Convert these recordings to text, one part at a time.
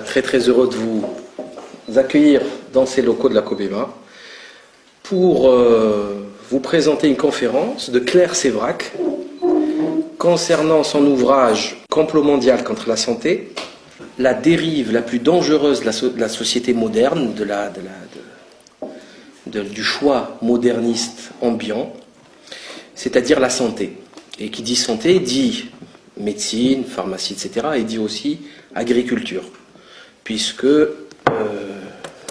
Très très heureux de vous accueillir dans ces locaux de la Cobema pour vous présenter une conférence de Claire Sévrac concernant son ouvrage Complot mondial contre la santé, la dérive la plus dangereuse de la société moderne, du choix moderniste ambiant, c'est-à-dire la santé. Et qui dit santé dit médecine, pharmacie, etc. et dit aussi agriculture, puisque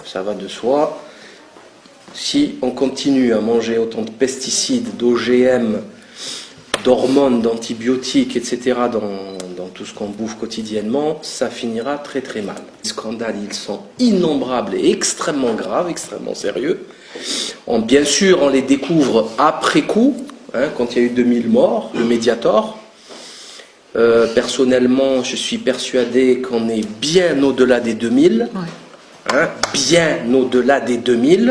ça va de soi, si on continue à manger autant de pesticides, d'OGM, d'hormones, d'antibiotiques, etc. dans tout ce qu'on bouffe quotidiennement, ça finira très très mal. Les scandales, ils sont innombrables et extrêmement graves, extrêmement sérieux. Bien sûr, on les découvre après coup, quand il y a eu 2000 morts, le Mediator. Personnellement, je suis persuadé qu'on est bien au-delà des 2000. Ouais. Bien au-delà des 2000.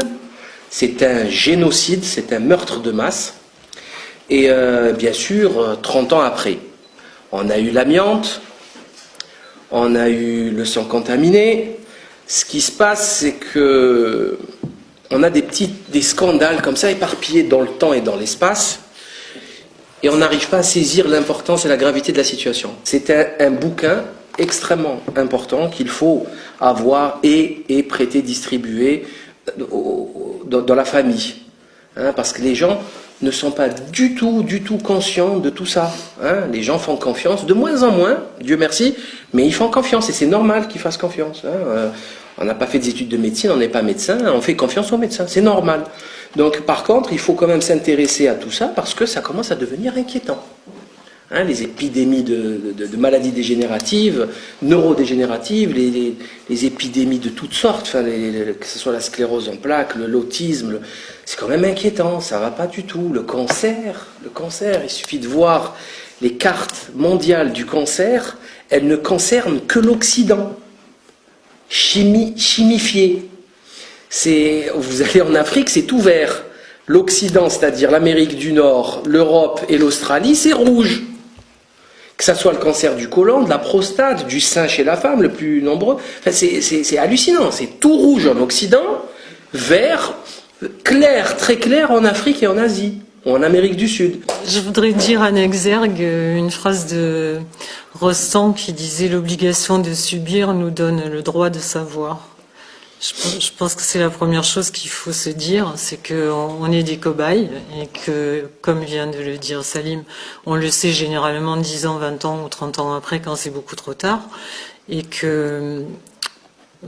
C'est un génocide, c'est un meurtre de masse. Et bien sûr, 30 ans après, on a eu l'amiante, on a eu le sang contaminé. Ce qui se passe, c'est que on a des scandales comme ça éparpillés dans le temps et dans l'espace. Et on n'arrive pas à saisir l'importance et la gravité de la situation. C'est un bouquin extrêmement important qu'il faut avoir et prêter, distribuer dans la famille. Parce que les gens ne sont pas du tout conscients de tout ça. Les gens font confiance, de moins en moins, Dieu merci, mais ils font confiance et c'est normal qu'ils fassent confiance. On n'a pas fait des études de médecine, on n'est pas médecin, on fait confiance aux médecins, c'est normal. Donc par contre, il faut quand même s'intéresser à tout ça parce que ça commence à devenir inquiétant. Les épidémies de maladies dégénératives, neurodégénératives, les épidémies de toutes sortes, que ce soit la sclérose en plaques, l'autisme, c'est quand même inquiétant, ça va pas du tout. Le cancer, il suffit de voir les cartes mondiales du cancer, elles ne concernent que l'Occident. Chimifié. Vous allez en Afrique, c'est tout vert. L'Occident, c'est-à-dire l'Amérique du Nord, l'Europe et l'Australie, c'est rouge. Que ça soit le cancer du côlon, de la prostate, du sein chez la femme, le plus nombreux. C'est hallucinant. C'est tout rouge en Occident, vert, clair, très clair en Afrique et en Asie, ou en Amérique du Sud. Je voudrais dire en exergue une phrase de Rostand qui disait « L'obligation de subir nous donne le droit de savoir ». Je pense que c'est la première chose qu'il faut se dire, c'est qu'on est des cobayes et que, comme vient de le dire Salim, on le sait généralement 10 ans, 20 ans ou 30 ans après quand c'est beaucoup trop tard. Et que,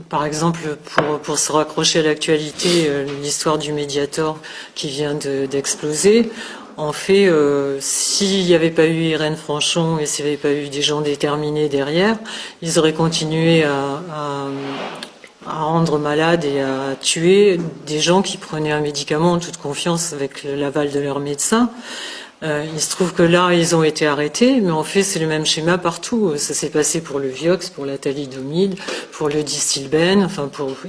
par exemple, pour se raccrocher à l'actualité, l'histoire du Mediator qui vient d'exploser, en fait, s'il n'y avait pas eu Irène Franchon et s'il n'y avait pas eu des gens déterminés derrière, ils auraient continué à rendre malades et à tuer des gens qui prenaient un médicament en toute confiance avec l'aval de leur médecin. Il se trouve que là, ils ont été arrêtés, mais en fait, c'est le même schéma partout. Ça s'est passé pour le Vioxx, pour la thalidomide, pour le Distilbène,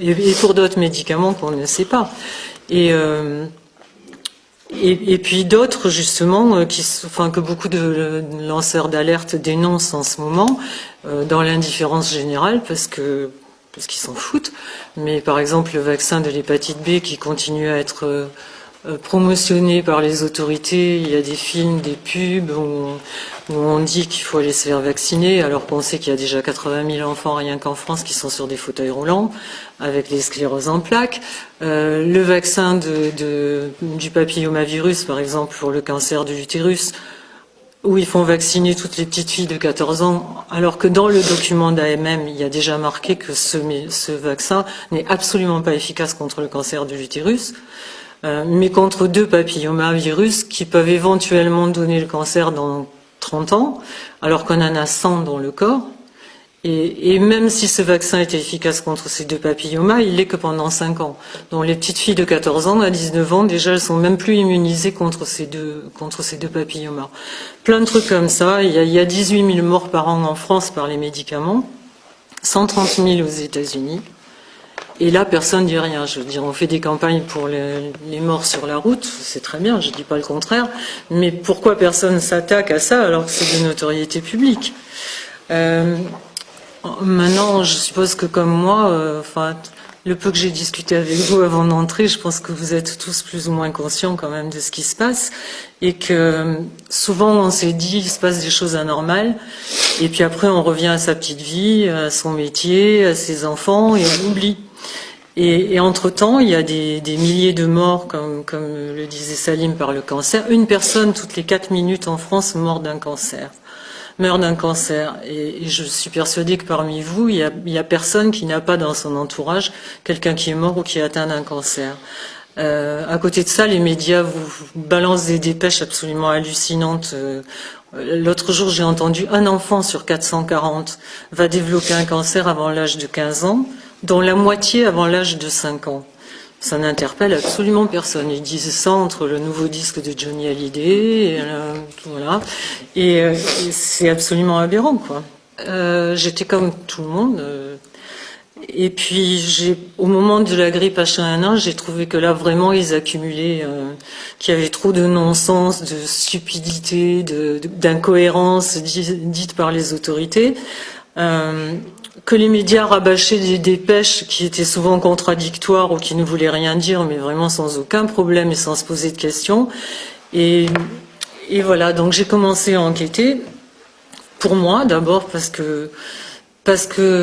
et pour d'autres médicaments qu'on ne sait pas. Et puis d'autres, justement, que beaucoup de lanceurs d'alerte dénoncent en ce moment, dans l'indifférence générale, parce qu'ils s'en foutent, mais par exemple le vaccin de l'hépatite B qui continue à être promotionné par les autorités, il y a des films, des pubs où on dit qu'il faut aller se faire vacciner, alors qu'on sait qu'il y a déjà 80 000 enfants rien qu'en France qui sont sur des fauteuils roulants, avec les scléroses en plaques. Le vaccin du papillomavirus, par exemple, pour le cancer de l'utérus, où ils font vacciner toutes les petites filles de 14 ans, alors que dans le document d'AMM, il y a déjà marqué que ce vaccin n'est absolument pas efficace contre le cancer de l'utérus, mais contre 2 papillomavirus qui peuvent éventuellement donner le cancer dans 30 ans, alors qu'on en a 100 dans le corps. Et même si ce vaccin était efficace contre ces 2 papillomas, il l'est que pendant 5 ans. Donc les petites filles de 14 ans à 19 ans, déjà, elles sont même plus immunisées contre ces deux papillomas. Plein de trucs comme ça. Il y a 18 000 morts par an en France par les médicaments, 130 000 aux États-Unis. Et là, personne ne dit rien. Je veux dire, on fait des campagnes pour les morts sur la route, c'est très bien, je ne dis pas le contraire. Mais pourquoi personne s'attaque à ça alors que c'est de notoriété publique ? Maintenant, je suppose que comme moi, le peu que j'ai discuté avec vous avant d'entrer, je pense que vous êtes tous plus ou moins conscients quand même de ce qui se passe et que souvent on s'est dit il se passe des choses anormales et puis après on revient à sa petite vie, à son métier, à ses enfants et on oublie. Et entre-temps, il y a des milliers de morts, comme le disait Salim, par le cancer. Une personne toutes les 4 minutes en France meurt d'un cancer. Et je suis persuadée que parmi vous, il y a personne qui n'a pas dans son entourage quelqu'un qui est mort ou qui est atteint d'un cancer. À côté de ça, les médias vous balancent des dépêches absolument hallucinantes. L'autre jour, j'ai entendu un enfant sur 440 va développer un cancer avant l'âge de 15 ans, dont la moitié avant l'âge de 5 ans. Ça n'interpelle absolument personne. Ils disent ça entre le nouveau disque de Johnny Hallyday, voilà. Et c'est absolument aberrant, quoi. J'étais comme tout le monde. Et puis, au moment de la grippe H1N1, j'ai trouvé que là, vraiment, ils accumulaient, qu'il y avait trop de non-sens, de stupidité, d'incohérence dites par les autorités. Que les médias rabâchaient des dépêches qui étaient souvent contradictoires ou qui ne voulaient rien dire, mais vraiment sans aucun problème et sans se poser de questions. Et voilà, donc j'ai commencé à enquêter. Pour moi, d'abord, parce que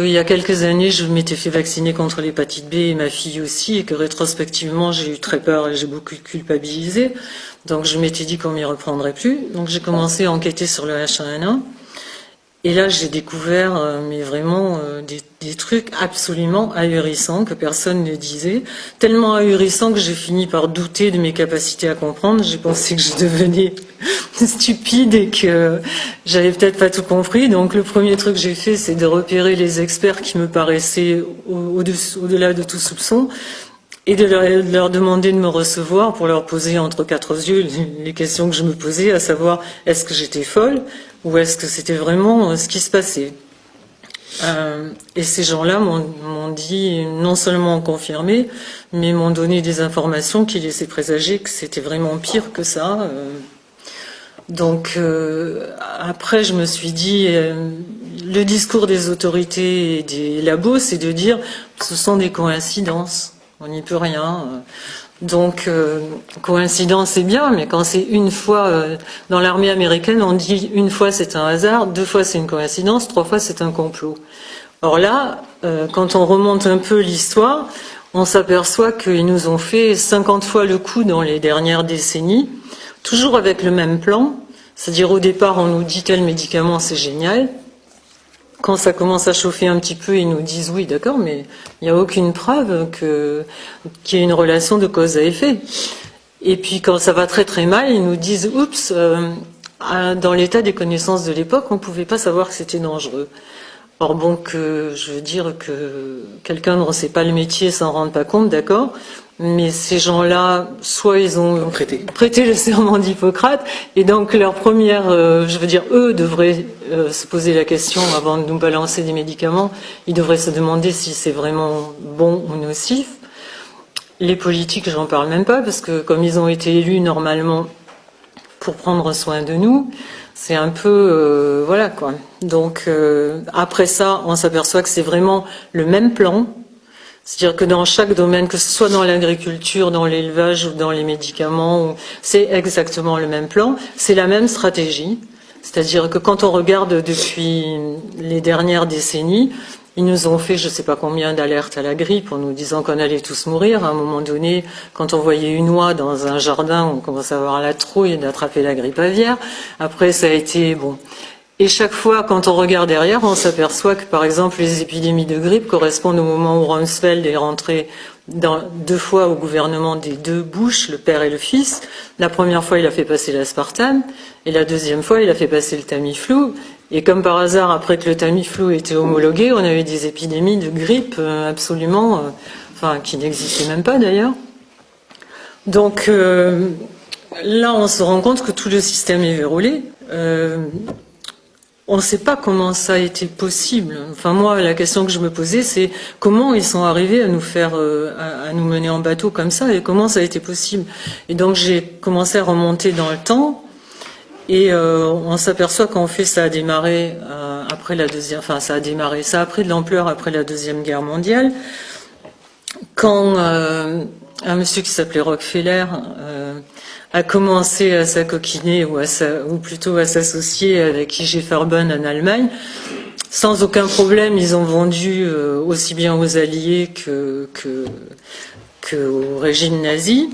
il y a quelques années, je m'étais fait vacciner contre l'hépatite B et ma fille aussi, et que rétrospectivement, j'ai eu très peur et j'ai beaucoup culpabilisé. Donc je m'étais dit qu'on m'y reprendrait plus. Donc j'ai commencé à enquêter sur le H1N1. Et là, j'ai découvert mais vraiment des trucs absolument ahurissants que personne ne disait. Tellement ahurissants que j'ai fini par douter de mes capacités à comprendre. J'ai pensé que je devenais stupide et que j'avais peut-être pas tout compris. Donc le premier truc que j'ai fait, c'est de repérer les experts qui me paraissaient au-delà de tout soupçon et de leur demander de me recevoir pour leur poser entre quatre yeux les questions que je me posais, à savoir est-ce que j'étais folle ou est-ce que c'était vraiment ce qui se passait. Et ces gens-là m'ont dit, non seulement confirmé, mais m'ont donné des informations qui laissaient présager que c'était vraiment pire que ça. Donc après, je me suis dit, le discours des autorités et des labos, c'est de dire ce sont des coïncidences, on n'y peut rien. Donc coïncidence c'est bien, mais quand c'est une fois dans l'armée américaine, on dit une fois c'est un hasard, 2 fois c'est une coïncidence, 3 fois c'est un complot. Or là, quand on remonte un peu l'histoire, on s'aperçoit qu'ils nous ont fait 50 fois le coup dans les dernières décennies, toujours avec le même plan, c'est-à-dire au départ on nous dit tel médicament c'est génial. Quand ça commence à chauffer un petit peu, ils nous disent oui, d'accord, mais il n'y a aucune preuve qu'il y ait une relation de cause à effet. Et puis quand ça va très très mal, ils nous disent oups, dans l'état des connaissances de l'époque, on ne pouvait pas savoir que c'était dangereux. Or bon, je veux dire que quelqu'un ne sait pas le métier, s'en rend pas compte, d'accord, mais ces gens-là, soit ils ont prêté le serment d'Hippocrate, et donc leur première, eux devraient se poser la question avant de nous balancer des médicaments, ils devraient se demander si c'est vraiment bon ou nocif. Les politiques, j'en parle même pas, parce que comme ils ont été élus normalement pour prendre soin de nous, c'est un peu, voilà quoi. Donc après ça, on s'aperçoit que c'est vraiment le même plan. C'est-à-dire que dans chaque domaine, que ce soit dans l'agriculture, dans l'élevage ou dans les médicaments, c'est exactement le même plan, c'est la même stratégie. C'est-à-dire que quand on regarde depuis les dernières décennies, ils nous ont fait je ne sais pas combien d'alertes à la grippe en nous disant qu'on allait tous mourir. À un moment donné, quand on voyait une oie dans un jardin, on commençait à avoir la trouille d'attraper la grippe aviaire. Après, ça a été bon. Et chaque fois, quand on regarde derrière, on s'aperçoit que, par exemple, les épidémies de grippe correspondent au moment où Rumsfeld est rentré 2 fois au gouvernement des 2 Bush, le père et le fils. La première fois, il a fait passer l'aspartame, et la deuxième fois, il a fait passer le Tamiflu. Et comme par hasard, après que le Tamiflu était homologué, on avait des épidémies de grippe absolument, qui n'existaient même pas d'ailleurs. Donc là, on se rend compte que tout le système est verrouillé. On ne sait pas comment ça a été possible. Enfin, moi, la question que je me posais, c'est comment ils sont arrivés à nous faire, à nous mener en bateau comme ça, et comment ça a été possible. Et donc, j'ai commencé à remonter dans le temps, Et on s'aperçoit qu'en fait ça a démarré après la deuxième, enfin ça a pris de l'ampleur après la Deuxième Guerre mondiale, quand un monsieur qui s'appelait Rockefeller a commencé à s'acoquiner ou plutôt à s'associer avec I.G. Farben en Allemagne. Sans aucun problème, ils ont vendu aussi bien aux Alliés qu'au régime nazi.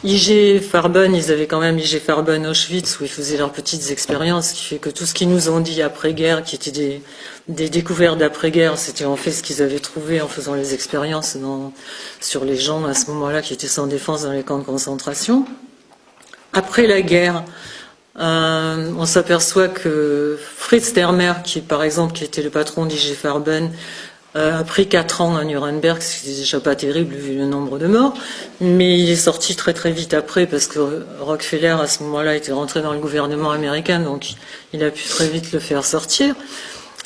I.G. Farben, ils avaient quand même I.G. Farben Auschwitz où ils faisaient leurs petites expériences, ce qui fait que tout ce qu'ils nous ont dit après-guerre, qui étaient des découvertes d'après-guerre, c'était en fait ce qu'ils avaient trouvé en faisant les expériences sur les gens à ce moment-là qui étaient sans défense dans les camps de concentration. Après la guerre, on s'aperçoit que Fritz Dermer, qui était le patron d'I.G. Farben, a pris 4 ans à Nuremberg, ce qui n'est déjà pas terrible vu le nombre de morts, mais il est sorti très très vite après parce que Rockefeller à ce moment-là était rentré dans le gouvernement américain, donc il a pu très vite le faire sortir.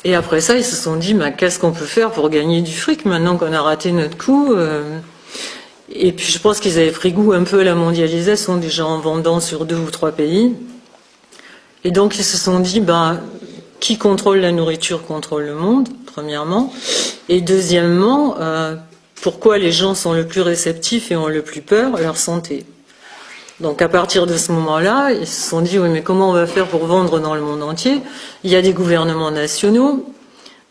Et après ça, ils se sont dit, qu'est-ce qu'on peut faire pour gagner du fric maintenant qu'on a raté notre coup Et puis je pense qu'ils avaient pris goût un peu à la mondialisation déjà en vendant sur 2 ou 3 pays. Et donc ils se sont dit, qui contrôle la nourriture contrôle le monde, premièrement. Et deuxièmement, pourquoi les gens sont le plus réceptifs et ont le plus peur? Leur santé. Donc à partir de ce moment-là, ils se sont dit, oui, mais comment on va faire pour vendre dans le monde entier? Il y a des gouvernements nationaux.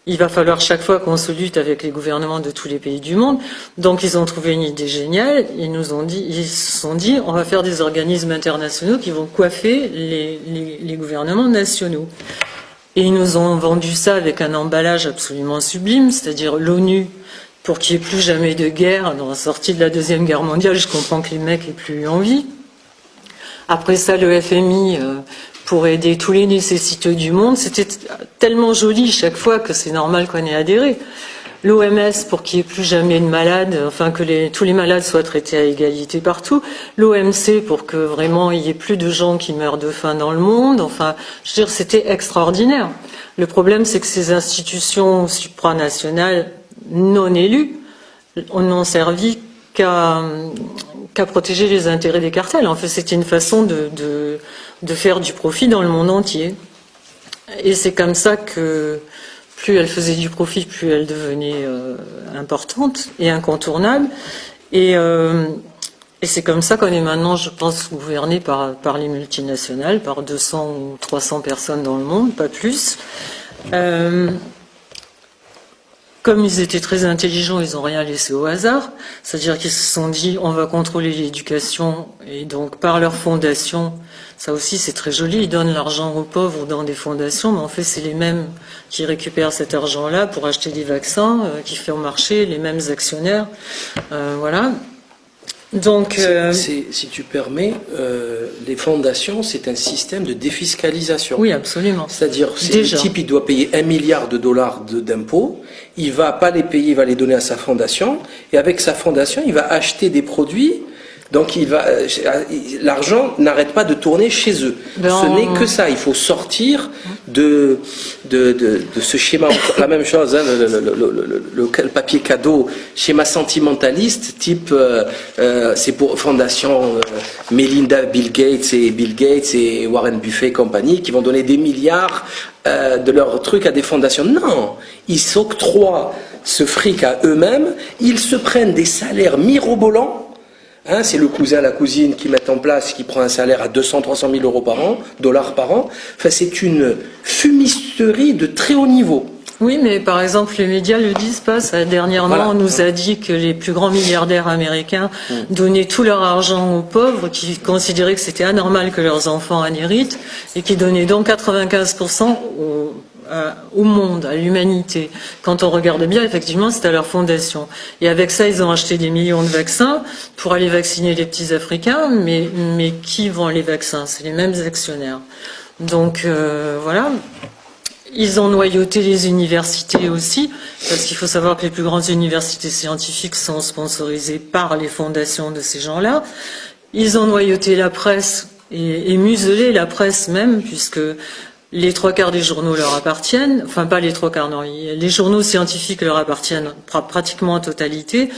Il va falloir chaque fois qu'on se lutte avec les gouvernements de tous les pays du monde. Donc ils ont trouvé une idée géniale. Ils se sont dit, on va faire des organismes internationaux qui vont coiffer les gouvernements nationaux. Et ils nous ont vendu ça avec un emballage absolument sublime, c'est-à-dire l'ONU, pour qu'il n'y ait plus jamais de guerre. Dans la sortie de la Deuxième Guerre mondiale, je comprends que les mecs aient plus eu envie. Après ça, le FMI, pour aider tous les nécessiteux du monde, c'était tellement joli chaque fois que c'est normal qu'on ait adhéré. L'OMS, pour qu'il n'y ait plus jamais de malades, enfin que tous les malades soient traités à égalité partout. L'OMC, pour que vraiment il n'y ait plus de gens qui meurent de faim dans le monde. Enfin, je veux dire, c'était extraordinaire. Le problème, c'est que ces institutions supranationales non élues n'ont servi qu'à protéger les intérêts des cartels. En fait, c'était une façon de faire du profit dans le monde entier. Et c'est comme ça que plus elle faisait du profit, plus elle devenait importante et incontournable. Et c'est comme ça qu'on est maintenant, je pense, gouverné par les multinationales, par 200 ou 300 personnes dans le monde, pas plus. Comme ils étaient très intelligents, ils n'ont rien laissé au hasard. C'est-à-dire qu'ils se sont dit, on va contrôler l'éducation, et donc par leur fondation, ça aussi c'est très joli, ils donnent l'argent aux pauvres dans des fondations, mais en fait c'est les mêmes qui récupèrent cet argent-là pour acheter des vaccins, qui font marcher, les mêmes actionnaires. Voilà. Donc, si tu permets, les fondations, c'est un système de défiscalisation. Oui, absolument. C'est-à-dire, le type, il doit payer $1 milliard d'impôts, il va pas les payer, il va les donner à sa fondation, et avec sa fondation, il va acheter des produits. Donc l'argent n'arrête pas de tourner chez eux. Ce n'est que ça. Il faut sortir de ce schéma. La même chose, hein, le papier cadeau, schéma sentimentaliste, type c'est pour fondation Melinda, Bill Gates et Warren Buffett et compagnie qui vont donner des milliards de leurs trucs à des fondations. Non, ils s'octroient ce fric à eux-mêmes. Ils se prennent des salaires mirobolants. Hein, c'est le cousin, la cousine qui mettent en place, qui prend un salaire à 200-300 000 euros par an, dollars par an. Enfin, c'est une fumisterie de très haut niveau. Oui, mais par exemple, les médias le disent pas. Ça, dernièrement, voilà. On nous a dit que les plus grands milliardaires américains donnaient tout leur argent aux pauvres, qui considéraient que c'était anormal que leurs enfants en héritent, et qui donnaient donc 95% au monde, à l'humanité. Quand on regarde bien, effectivement, c'est à leur fondation. Et avec ça, ils ont acheté des millions de vaccins pour aller vacciner les petits Africains, mais qui vend les vaccins? C'est les mêmes actionnaires. Donc, voilà. Ils ont noyauté les universités aussi, parce qu'il faut savoir que les plus grandes universités scientifiques sont sponsorisées par les fondations de ces gens-là. Ils ont noyauté la presse et muselé la presse même, puisque Les 3/4 des journaux leur appartiennent, enfin pas les 3/4, non, les journaux scientifiques leur appartiennent pratiquement en totalité.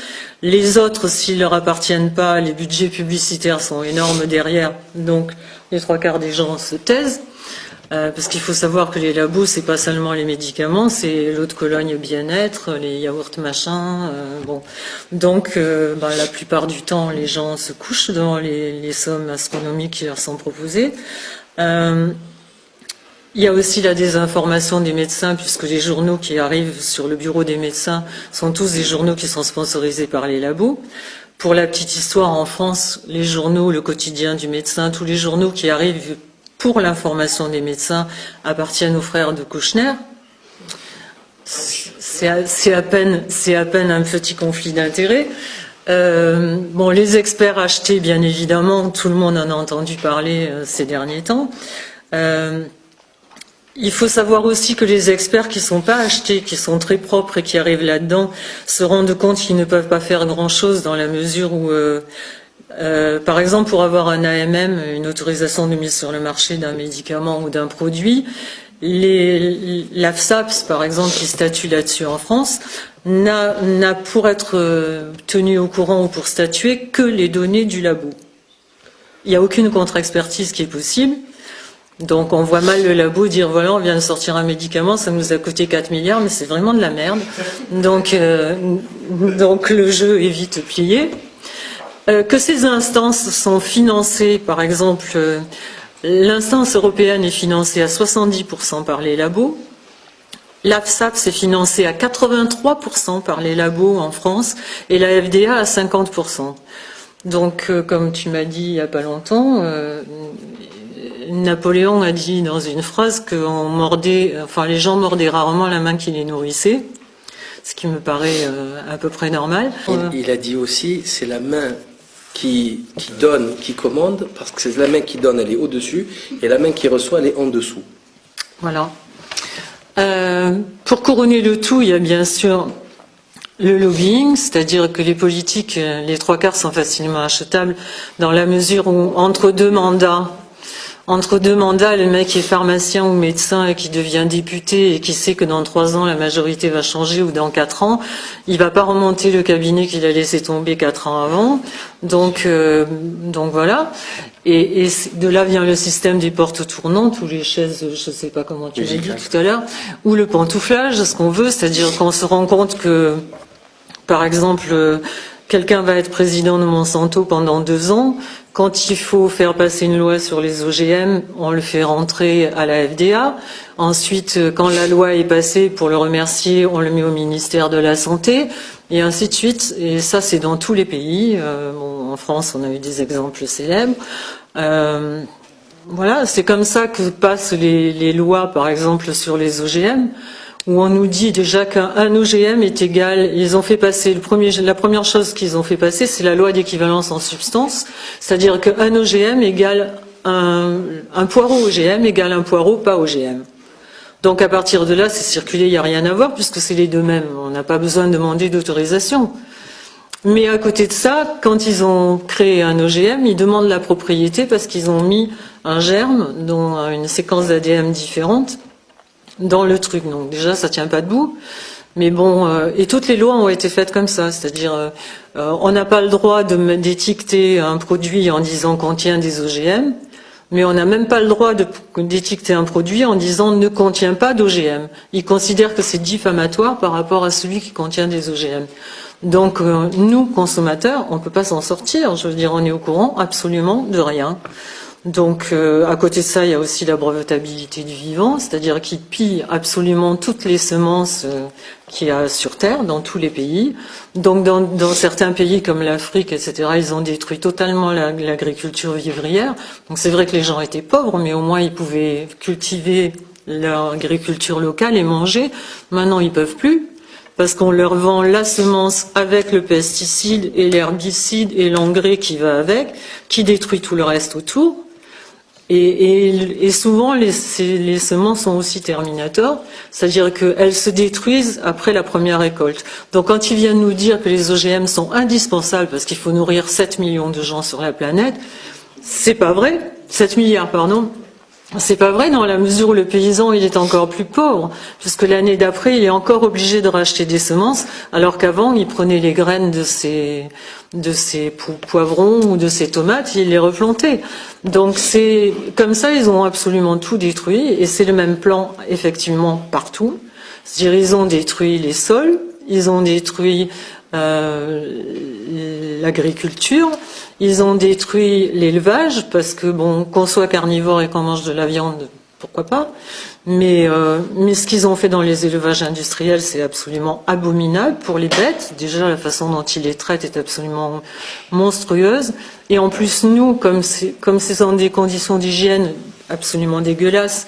Les autres, s'ils leur appartiennent pas, les budgets publicitaires sont énormes derrière, donc les 3/4 des gens se taisent. Parce qu'il faut savoir que les labos, c'est pas seulement les médicaments, c'est l'eau de Cologne bien-être, les yaourts machin. Bon, donc la plupart du temps, les gens se couchent devant les sommes astronomiques qui leur sont proposées. Il y a aussi la désinformation des médecins, puisque les journaux qui arrivent sur le bureau des médecins sont tous des journaux qui sont sponsorisés par les labos. Pour la petite histoire, en France, les journaux, le quotidien du médecin, tous les journaux qui arrivent pour l'information des médecins appartiennent aux frères de Kouchner. C'est à peine un petit conflit d'intérêts. Les experts achetés, bien évidemment, tout le monde en a entendu parler ces derniers temps. Il faut savoir aussi que les experts qui sont pas achetés, qui sont très propres et qui arrivent là-dedans, se rendent compte qu'ils ne peuvent pas faire grand-chose dans la mesure où par exemple, pour avoir un AMM, une autorisation de mise sur le marché d'un médicament ou d'un produit, l'AFSAPS, par exemple, qui statue là-dessus en France, n'a pour être tenu au courant ou pour statuer que les données du labo. Il n'y a aucune contre-expertise qui est possible. Donc on voit mal le labo dire voilà, on vient de sortir un médicament, ça nous a coûté 4 milliards, mais c'est vraiment de la merde. Donc le jeu est vite plié. Que ces instances sont financées, par exemple, l'instance européenne est financée à 70% par les labos, l'AFSAPS est financée à 83% par les labos en France et la FDA à 50%. Donc, comme tu m'as dit il n'y a pas longtemps, Napoléon a dit dans une phrase que les gens mordaient rarement la main qui les nourrissait, ce qui me paraît à peu près normal. Il a dit aussi, c'est la main qui donne, qui commande, parce que c'est la main qui donne, elle est au-dessus, et la main qui reçoit, elle est en dessous. Voilà. Pour couronner le tout, il y a bien sûr le lobbying, c'est-à-dire que les politiques, les 3/4 sont facilement achetables dans la mesure où entre deux mandats, le mec est pharmacien ou médecin et qui devient député et qui sait que dans 3 ans la majorité va changer ou dans 4 ans, il va pas remonter le cabinet qu'il a laissé tomber 4 ans avant. Donc voilà. Et de là vient le système des portes tournantes ou les chaises, je sais pas comment tu l'as dit tout à l'heure, ou le pantouflage, ce qu'on veut, c'est-à-dire qu'on se rend compte que, par exemple, quelqu'un va être président de Monsanto pendant 2 ans. Quand il faut faire passer une loi sur les OGM, on le fait rentrer à la FDA. Ensuite, quand la loi est passée, pour le remercier, on le met au ministère de la Santé, et ainsi de suite. Et ça, c'est dans tous les pays. En France, on a eu des exemples célèbres. Voilà, c'est comme ça que passent les lois, par exemple, sur les OGM, où on nous dit déjà qu'un OGM est égal. Ils ont fait passer la première chose qu'ils ont fait passer, c'est la loi d'équivalence en substance, c'est-à-dire qu'un OGM égale un poireau OGM égale un poireau pas OGM. Donc à partir de là, c'est circulé, il n'y a rien à voir puisque c'est les deux mêmes. On n'a pas besoin de demander d'autorisation. Mais à côté de ça, quand ils ont créé un OGM, ils demandent la propriété parce qu'ils ont mis un germe, dont une séquence d'ADN différente, dans le truc. Donc déjà, ça tient pas debout. Mais bon, et toutes les lois ont été faites comme ça. C'est-à-dire, on n'a pas le droit d'étiqueter un produit en disant contient des OGM, mais on n'a même pas le droit d'étiqueter un produit en disant ne contient pas d'OGM. Ils considèrent que c'est diffamatoire par rapport à celui qui contient des OGM. Donc nous, consommateurs, on ne peut pas s'en sortir. Je veux dire, on est au courant absolument de rien. Donc à côté de ça, il y a aussi la brevetabilité du vivant, c'est-à-dire qu'ils pillent absolument toutes les semences qu'il y a sur Terre, dans tous les pays. Donc dans certains pays comme l'Afrique, etc., ils ont détruit totalement l'agriculture vivrière. Donc c'est vrai que les gens étaient pauvres, mais au moins ils pouvaient cultiver leur agriculture locale et manger. Maintenant, ils peuvent plus. Parce qu'on leur vend la semence avec le pesticide et l'herbicide et l'engrais qui va avec, qui détruit tout le reste autour. Et souvent, les semences sont aussi terminators, c'est-à-dire qu'elles se détruisent après la première récolte. Donc quand ils viennent nous dire que les OGM sont indispensables parce qu'il faut nourrir 7 millions de gens sur la planète, c'est pas vrai, 7 milliards, pardon. C'est pas vrai dans la mesure où le paysan il est encore plus pauvre, puisque l'année d'après il est encore obligé de racheter des semences, alors qu'avant il prenait les graines de ses poivrons ou de ses tomates, il les replantait. Donc c'est comme ça, ils ont absolument tout détruit, et c'est le même plan effectivement partout. C'est-à-dire ils ont détruit les sols, ils ont détruit l'agriculture, ils ont détruit l'élevage, parce que bon, qu'on soit carnivore et qu'on mange de la viande, pourquoi pas, mais ce qu'ils ont fait dans les élevages industriels, c'est absolument abominable pour les bêtes. Déjà, la façon dont ils les traitent est absolument monstrueuse, et en plus nous, comme c'est dans des conditions d'hygiène absolument dégueulasses,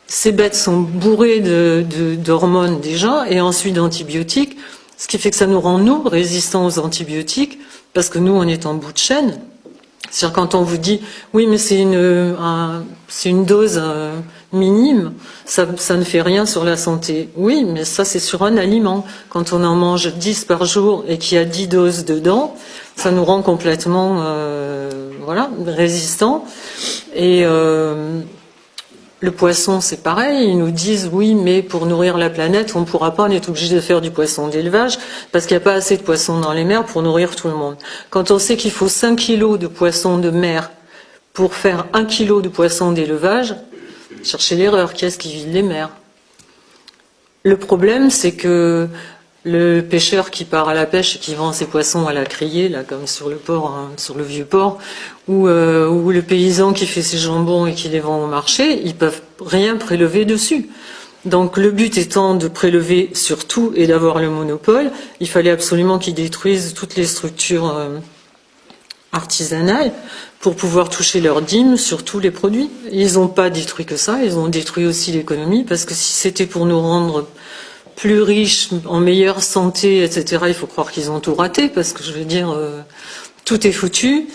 ces bêtes sont bourrées d'hormones déjà, et ensuite d'antibiotiques, ce qui fait que ça nous rend, nous, résistants aux antibiotiques, parce que nous, on est en bout de chaîne. C'est-à-dire quand on vous dit, oui, mais c'est une dose minime, ça ne fait rien sur la santé. Oui, mais ça, c'est sur un aliment. Quand on en mange 10 par jour et qu'il y a 10 doses dedans, ça nous rend complètement résistants. Et le poisson, c'est pareil. Ils nous disent, oui, mais pour nourrir la planète, on ne pourra pas, on est obligé de faire du poisson d'élevage parce qu'il n'y a pas assez de poissons dans les mers pour nourrir tout le monde. Quand on sait qu'il faut 5 kilos de poissons de mer pour faire 1 kilo de poissons d'élevage, cherchez l'erreur, qui est-ce qui vide les mers? Le problème, c'est que le pêcheur qui part à la pêche et qui vend ses poissons à la criée, là, comme sur le port, hein, sur le vieux port, ou le paysan qui fait ses jambons et qui les vend au marché, ils peuvent rien prélever dessus. Donc le but étant de prélever sur tout et d'avoir le monopole, il fallait absolument qu'ils détruisent toutes les structures artisanales pour pouvoir toucher leur dîme sur tous les produits. Ils n'ont pas détruit que ça, ils ont détruit aussi l'économie, parce que si c'était pour nous rendre plus riches, en meilleure santé, etc., il faut croire qu'ils ont tout raté, parce que je veux dire, tout est foutu.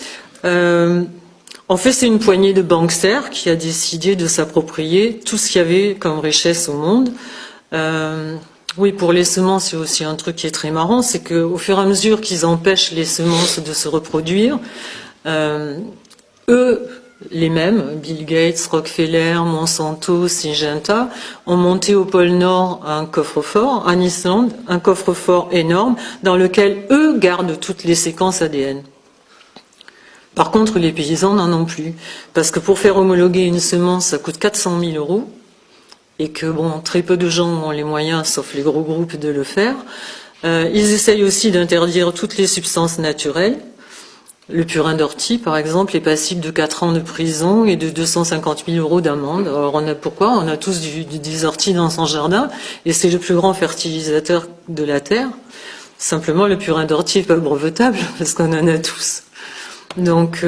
En fait, c'est une poignée de banksters qui a décidé de s'approprier tout ce qu'il y avait comme richesse au monde. Oui, pour les semences, c'est aussi un truc qui est très marrant, c'est qu'au fur et à mesure qu'ils empêchent les semences de se reproduire, eux, les mêmes, Bill Gates, Rockefeller, Monsanto, Syngenta, ont monté au pôle Nord un coffre-fort, en Islande, un coffre-fort énorme, dans lequel eux gardent toutes les séquences ADN. Par contre, les paysans n'en ont plus, parce que pour faire homologuer une semence, ça coûte 400 000 €, et que bon, très peu de gens ont les moyens, sauf les gros groupes, de le faire. Ils essayent aussi d'interdire toutes les substances naturelles. Le purin d'ortie, par exemple, est passible de 4 ans de prison et de 250 000 € d'amende. Alors pourquoi? On a tous des orties dans son jardin, et c'est le plus grand fertilisateur de la terre. Simplement, le purin d'ortie n'est pas brevetable, parce qu'on en a tous. Donc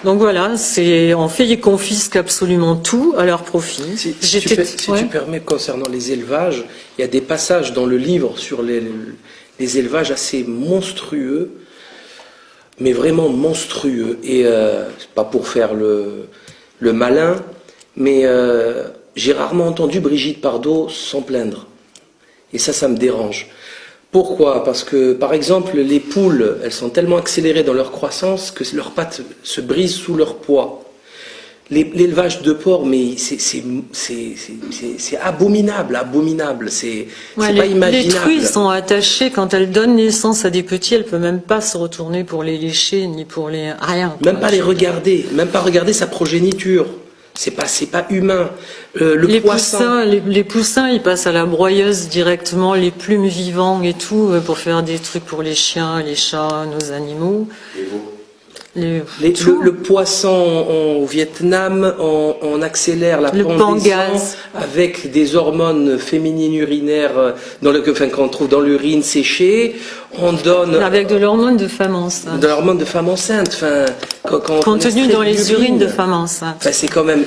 voilà, en fait, ils confisquent absolument tout à leur profit. Si tu permets, concernant les élevages, il y a des passages dans le livre sur les élevages assez monstrueux, mais vraiment monstrueux. Et c'est pas pour faire le malin, mais j'ai rarement entendu Brigitte Bardot s'en plaindre. Et ça me dérange. Pourquoi? Parce que, par exemple, les poules, elles sont tellement accélérées dans leur croissance que leurs pattes se brisent sous leur poids. L'élevage de porc, mais c'est abominable, c'est pas imaginable. Les truies sont attachées, quand elles donnent naissance à des petits, elles ne peuvent même pas se retourner pour les lécher, ni pour les... rien. Même pas les regarder, même pas regarder sa progéniture. C'est pas humain. Les poussins, ils passent à la broyeuse directement, les plumes vivants et tout, pour faire des trucs pour les chiens, les chats, nos animaux. Le poisson au Vietnam, on accélère la pendaison avec des hormones féminines urinaires qu'on trouve dans l'urine séchée. On donne avec de l'hormone de femme enceinte. De l'hormone de femme enceinte. Contenu dans les urines de femme enceinte. C'est quand même,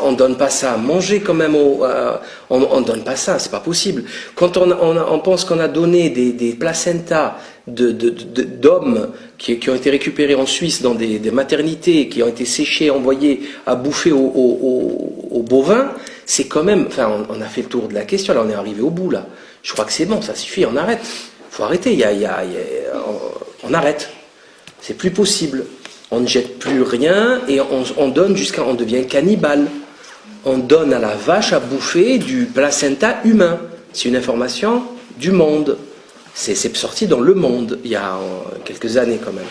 on donne pas ça à manger quand même. On donne pas ça, c'est pas possible. Quand on pense qu'on a donné des placentas d'hommes qui ont été récupérés en Suisse dans des maternités, qui ont été séchés, envoyés à bouffer aux bovins, c'est quand même... on a fait le tour de la question, là on est arrivé au bout, là. Je crois que c'est bon, ça suffit, on arrête. Il faut arrêter, on arrête. C'est plus possible. on ne jette plus rien et on donne on devient cannibale. On donne à la vache à bouffer du placenta humain. C'est une information du Monde. C'est sorti dans Le Monde il y a quelques années quand même.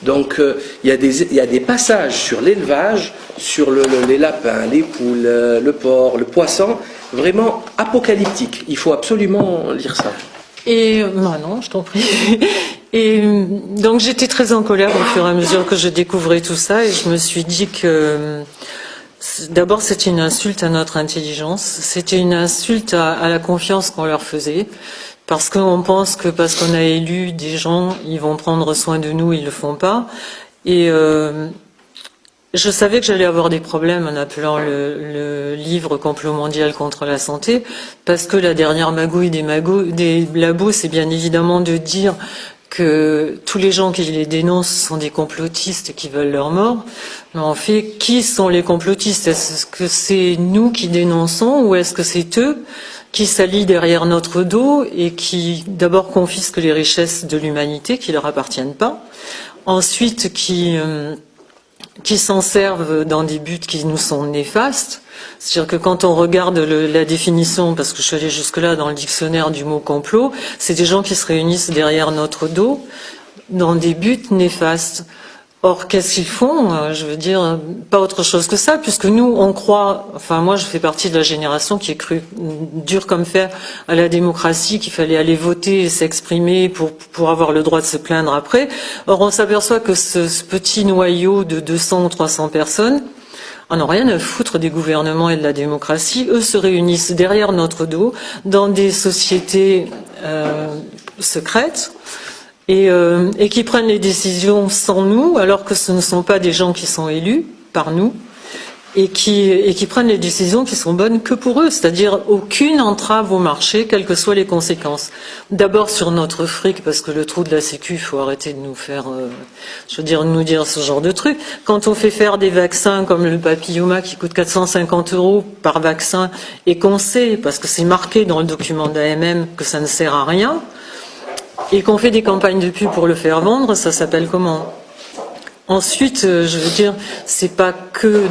Donc il y a des passages sur l'élevage, sur les lapins, les poules, le porc, le poisson, vraiment apocalyptiques. Il faut absolument lire ça. Et non, je t'en prie. Et donc j'étais très en colère au fur et à mesure que je découvrais tout ça, et je me suis dit que d'abord c'était une insulte à notre intelligence, c'était une insulte à la confiance qu'on leur faisait. Parce qu'on pense que parce qu'on a élu des gens, ils vont prendre soin de nous, ils le font pas. Et je savais que j'allais avoir des problèmes en appelant le livre Complot mondial contre la santé, parce que la dernière magouille des labos, c'est bien évidemment de dire que tous les gens qui les dénoncent sont des complotistes qui veulent leur mort. Mais en fait, qui sont les complotistes? Est-ce que c'est nous qui dénonçons ou est-ce que c'est eux qui s'allient derrière notre dos et qui d'abord confisquent les richesses de l'humanité qui leur appartiennent pas, ensuite qui s'en servent dans des buts qui nous sont néfastes. C'est-à-dire que quand on regarde la définition, parce que je suis allée jusque-là dans le dictionnaire du mot complot, c'est des gens qui se réunissent derrière notre dos dans des buts néfastes. Or, qu'est-ce qu'ils font? Je veux dire, pas autre chose que ça, puisque nous, on croit, enfin moi je fais partie de la génération qui est cru dur comme fer à la démocratie, qu'il fallait aller voter et s'exprimer pour avoir le droit de se plaindre après. Or, on s'aperçoit que ce petit noyau de 200 ou 300 personnes en ont rien à foutre des gouvernements et de la démocratie. Eux se réunissent derrière notre dos dans des sociétés secrètes, et qui prennent les décisions sans nous, alors que ce ne sont pas des gens qui sont élus par nous, et qui prennent les décisions qui sont bonnes que pour eux, c'est-à-dire aucune entrave au marché, quelles que soient les conséquences. D'abord sur notre fric, parce que le trou de la Sécu, il faut arrêter de nous faire, nous dire ce genre de truc. Quand on fait faire des vaccins comme le papilloma qui coûte 450 € par vaccin, et qu'on sait, parce que c'est marqué dans le document d'AMM, que ça ne sert à rien, et qu'on fait des campagnes de pub pour le faire vendre, ça s'appelle comment? Ensuite, je veux dire, c'est pas que,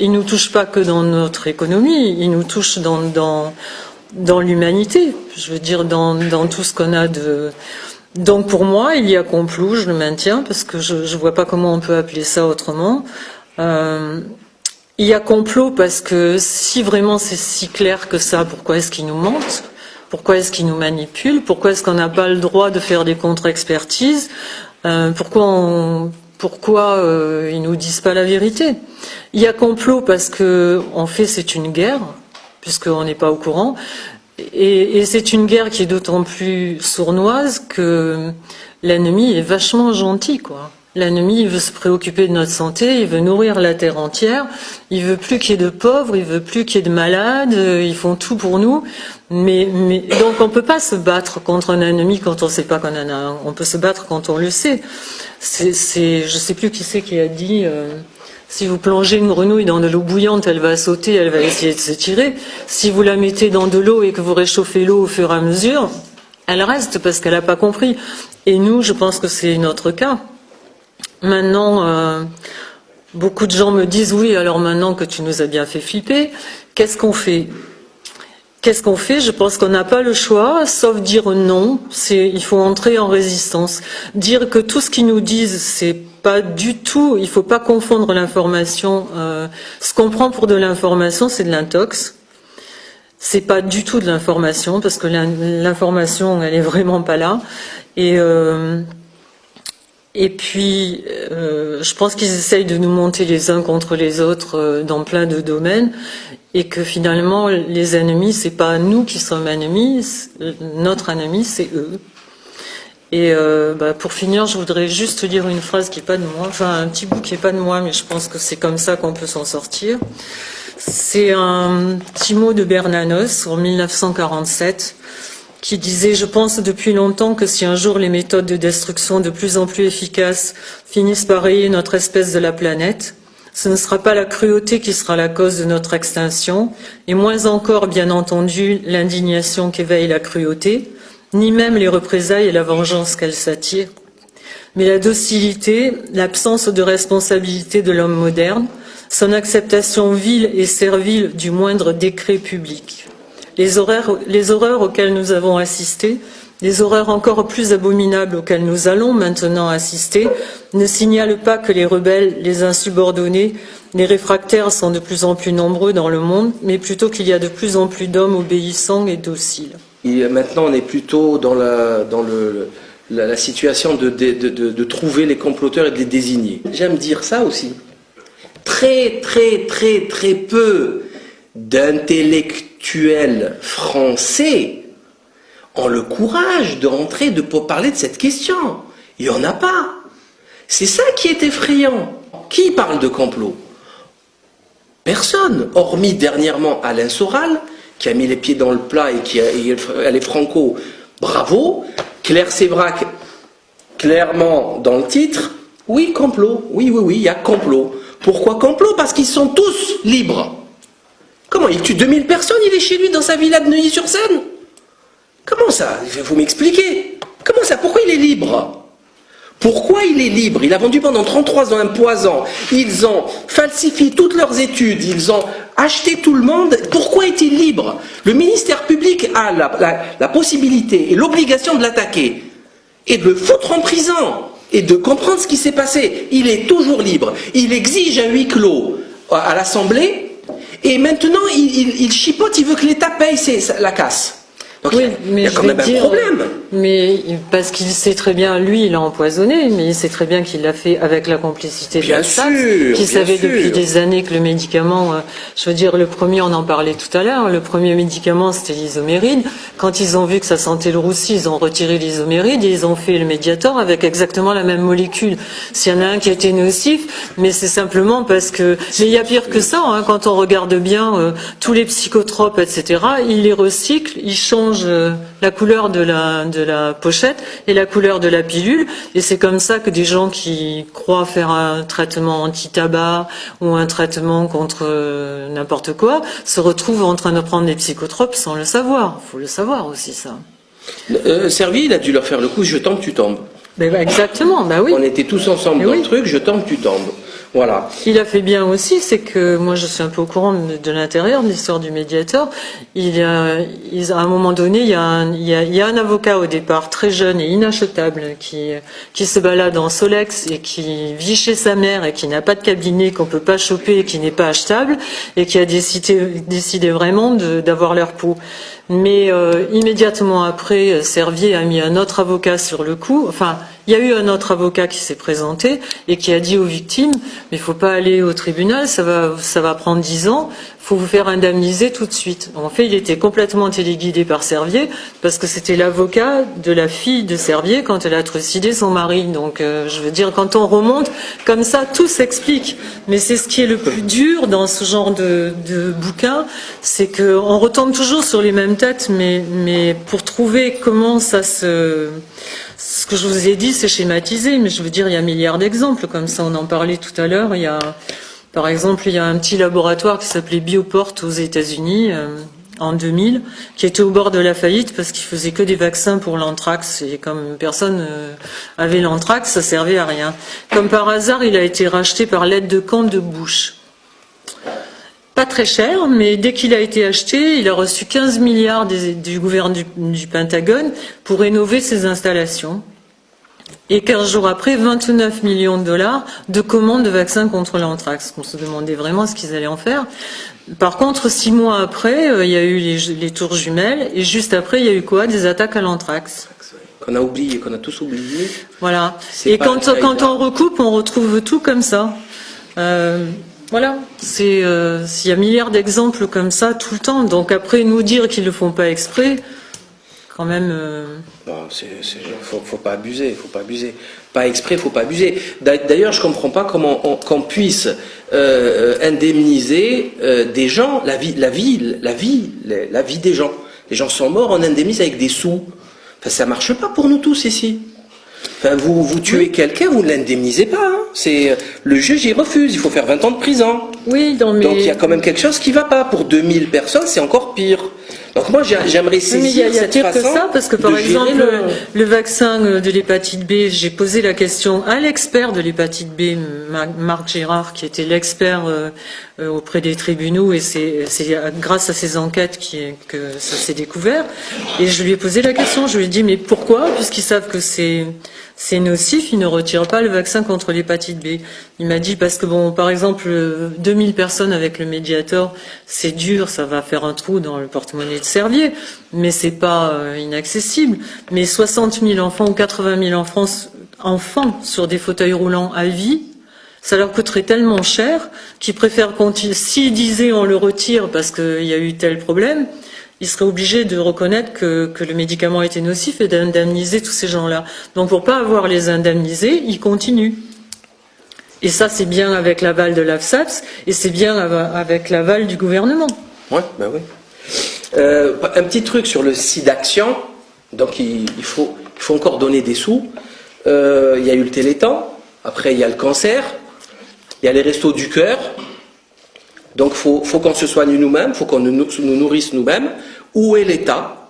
il nous touche pas que dans notre économie, il nous touche dans l'humanité. Je veux dire, dans tout ce qu'on a de. Donc pour moi, il y a complot, je le maintiens, parce que je vois pas comment on peut appeler ça autrement. Il y a complot parce que si vraiment c'est si clair que ça, pourquoi est-ce qu'ils nous mentent? Pourquoi est-ce qu'ils nous manipulent? Pourquoi est-ce qu'on n'a pas le droit de faire des contre-expertises? Pourquoi ils nous disent pas la vérité? Il y a complot parce que en fait c'est une guerre, puisqu'on n'est pas au courant, et c'est une guerre qui est d'autant plus sournoise que l'ennemi est vachement gentil, quoi. L'ennemi, il veut se préoccuper de notre santé, il veut nourrir la terre entière, il veut plus qu'il y ait de pauvres, il veut plus qu'il y ait de malades, ils font tout pour nous. Mais donc on peut pas se battre contre un ennemi quand on sait pas qu'on en a un. On peut se battre quand on le sait. Je sais plus qui c'est qui a dit, si vous plongez une grenouille dans de l'eau bouillante, elle va sauter, elle va essayer de se tirer. Si vous la mettez dans de l'eau et que vous réchauffez l'eau au fur et à mesure, elle reste parce qu'elle a pas compris. Et nous, je pense que c'est notre cas. Maintenant, beaucoup de gens me disent, oui, alors maintenant que tu nous as bien fait flipper, qu'est-ce qu'on fait? Qu'est-ce qu'on fait? Je pense qu'on n'a pas le choix, sauf dire non. Il faut entrer en résistance. Dire que tout ce qu'ils nous disent, c'est pas du tout, il faut pas confondre l'information. Ce qu'on prend pour de l'information, c'est de l'intox. C'est pas du tout de l'information, parce que l'information, elle est vraiment pas là. Et puis, je pense qu'ils essayent de nous monter les uns contre les autres dans plein de domaines, et que finalement, les ennemis, c'est pas nous qui sommes ennemis, notre ennemi, c'est eux. Et pour finir, je voudrais juste lire une phrase qui est pas de moi, enfin un petit bout qui est pas de moi, mais je pense que c'est comme ça qu'on peut s'en sortir. C'est un petit mot de Bernanos en 1947. Qui disait « Je pense depuis longtemps que si un jour les méthodes de destruction de plus en plus efficaces finissent par rayer notre espèce de la planète, ce ne sera pas la cruauté qui sera la cause de notre extinction, et moins encore, bien entendu, l'indignation qu'éveille la cruauté, ni même les représailles et la vengeance qu'elle s'attire. Mais la docilité, l'absence de responsabilité de l'homme moderne, son acceptation vile et servile du moindre décret public. Les horreurs auxquelles nous avons assisté, les horreurs encore plus abominables auxquelles nous allons maintenant assister, ne signalent pas que les rebelles, les insubordonnés, les réfractaires sont de plus en plus nombreux dans le monde, mais plutôt qu'il y a de plus en plus d'hommes obéissants et dociles. Et maintenant, on est plutôt dans la situation de trouver les comploteurs et de les désigner. J'aime dire ça aussi. Très peu d'intellectuels français ont le courage de rentrer, de parler de cette question. Il n'y en a pas. C'est ça qui est effrayant. Qui parle de complot? Personne, hormis dernièrement Alain Soral, qui a mis les pieds dans le plat et qui elle est franco, bravo. Claire Sévrac, clairement dans le titre, oui, complot, oui, il y a complot. Pourquoi complot? Parce qu'ils sont tous libres. Comment, il tue 2000 personnes, il est chez lui dans sa villa de Neuilly-sur-Seine? Comment ça? Vous m'expliquez. Comment ça? Pourquoi il est libre? Pourquoi il est libre? Il a vendu pendant 33 ans un poison. Ils ont falsifié toutes leurs études. Ils ont acheté tout le monde. Pourquoi est-il libre? Le ministère public a la possibilité et l'obligation de l'attaquer et de le foutre en prison et de comprendre ce qui s'est passé. Il est toujours libre. Il exige un huis clos à l'Assemblée et maintenant il chipote, il veut que l'État paye la casse. Donc, oui, mais il y a quand même un problème. Mais parce qu'il sait très bien, lui, il a empoisonné, mais il sait très bien qu'il l'a fait avec la complicité de l'État, qui savait depuis des années que le médicament, je veux dire, le premier, on en parlait tout à l'heure, le premier médicament, c'était l'isoméride. Quand ils ont vu que ça sentait le roussi, ils ont retiré l'isoméride et ils ont fait le Mediator avec exactement la même molécule. S'il y en a un qui était nocif, mais c'est simplement parce que... Mais il y a pire que ça, hein, quand on regarde bien tous les psychotropes, etc., ils les recyclent, ils changent la couleur de la pochette et la couleur de la pilule, et c'est comme ça que des gens qui croient faire un traitement anti-tabac ou un traitement contre n'importe quoi se retrouvent en train de prendre des psychotropes sans le savoir. Il faut le savoir aussi, ça. Servier, il a dû leur faire le coup, je tombe, tu tombes. Exactement, bah oui. On était tous ensemble dans le truc, je tombe, tu tombes. Voilà. Ce qu'il a fait bien aussi, c'est que moi je suis un peu au courant de l'intérieur de l'histoire du Mediator. À un moment donné, il y a un avocat au départ très jeune et inachetable qui se balade en Solex et qui vit chez sa mère et qui n'a pas de cabinet, qu'on peut pas choper et qui n'est pas achetable et qui a décidé vraiment d'avoir leur peau. Mais immédiatement après, Servier a mis un autre avocat sur le coup. Enfin, il y a eu un autre avocat qui s'est présenté et qui a dit aux victimes, mais il faut pas aller au tribunal, ça va prendre 10 ans, faut vous faire indemniser tout de suite. En fait, il était complètement téléguidé par Servier parce que c'était l'avocat de la fille de Servier quand elle a trucidé son mari. Donc, je veux dire, quand on remonte comme ça, tout s'explique. Mais c'est ce qui est le plus dur dans ce genre de bouquin, c'est qu'on retombe toujours sur les mêmes têtes, mais pour trouver comment ça se... Ce que je vous ai dit, c'est schématisé, mais je veux dire, il y a un milliard d'exemples comme ça. On en parlait tout à l'heure. Par exemple, il y a un petit laboratoire qui s'appelait Bioport aux États-Unis en 2000, qui était au bord de la faillite parce qu'il faisait que des vaccins pour l'anthrax. Et comme personne avait l'anthrax, ça servait à rien. Comme par hasard, il a été racheté par l'aide de camp de Bush. Pas très cher, mais dès qu'il a été acheté, il a reçu 15 milliards du gouvernement du Pentagone pour rénover ses installations. Et 15 jours après, 29 millions de dollars de commandes de vaccins contre l'anthrax. On se demandait vraiment ce qu'ils allaient en faire. Par contre, 6 mois après, il y a eu les tours jumelles, et juste après, il y a eu quoi? Des attaques à l'anthrax. Qu'on a oublié, qu'on a tous oublié. Voilà. Et quand on recoupe, on retrouve tout comme ça. Voilà, il y a un milliard d'exemples comme ça tout le temps. Donc après, nous dire qu'ils ne le font pas exprès, quand même... Bon, faut pas abuser, Pas exprès, faut pas abuser. D'ailleurs, je comprends pas comment qu'on puisse indemniser des gens, la vie des gens. Les gens sont morts, on indemnise avec des sous. Enfin, ça marche pas pour nous tous ici. Enfin, vous tuez quelqu'un, vous ne l'indemnisez pas. Hein. C'est le juge, il refuse. Il faut faire 20 ans de prison. Oui, donc il y a quand même quelque chose qui ne va pas. Pour 2000 personnes, c'est encore pire. Donc moi j'aimerais saisir mais il y a cette pire que façon ça, parce que par de gérer exemple, le vaccin de l'hépatite B, j'ai posé la question à l'expert de l'hépatite B, Marc Gérard, qui était l'expert auprès des tribunaux, et c'est grâce à ces enquêtes que ça s'est découvert. Et je lui ai posé la question, je lui ai dit, mais pourquoi, puisqu'ils savent que c'est nocif, ils ne retirent pas le vaccin contre l'hépatite B. Il m'a dit, parce que bon, par exemple, 2000 personnes avec le Mediator, c'est dur, ça va faire un trou dans le porte-monnaie de Servier, mais c'est pas inaccessible. Mais 60 000 enfants ou 80 000 enfants sur des fauteuils roulants à vie, ça leur coûterait tellement cher qu'ils préfèrent continuer. S'ils disaient on le retire parce qu'il y a eu tel problème, ils seraient obligés de reconnaître que le médicament était nocif et d'indemniser tous ces gens-là. Donc pour pas avoir les indemnisés, ils continuent. Et ça, c'est bien avec l'aval de l'AFSAPS et c'est bien avec l'aval du gouvernement. Ouais, ben oui. Un petit truc sur le SIDAction. Donc il faut encore donner des sous. Il y a eu le Téléthon. Après, il y a le cancer. Il y a les restos du cœur. Donc il faut qu'on se soigne nous-mêmes, il faut qu'on nous nourrisse nous-mêmes. Où est l'État?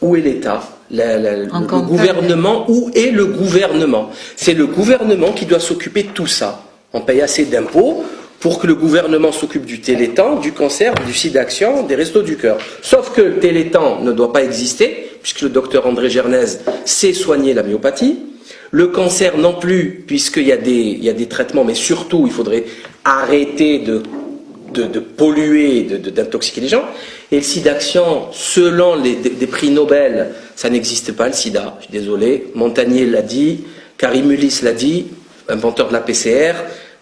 Où est l'État? Le gouvernement, où est le gouvernement? C'est le gouvernement qui doit s'occuper de tout ça. On paye assez d'impôts pour que le gouvernement s'occupe du Téléthon, du cancer, du SIDAction, des restos du cœur. Sauf que le Téléthon ne doit pas exister, puisque le docteur André Gernez sait soigner la myopathie. Le cancer non plus, puisqu'il y a des traitements, mais surtout, il faudrait arrêter de polluer, d'intoxiquer les gens. Et le SIDAction, selon des prix Nobel, ça n'existe pas, le sida. Je suis désolé. Montagnier l'a dit, Karim Mullis l'a dit, inventeur de la PCR.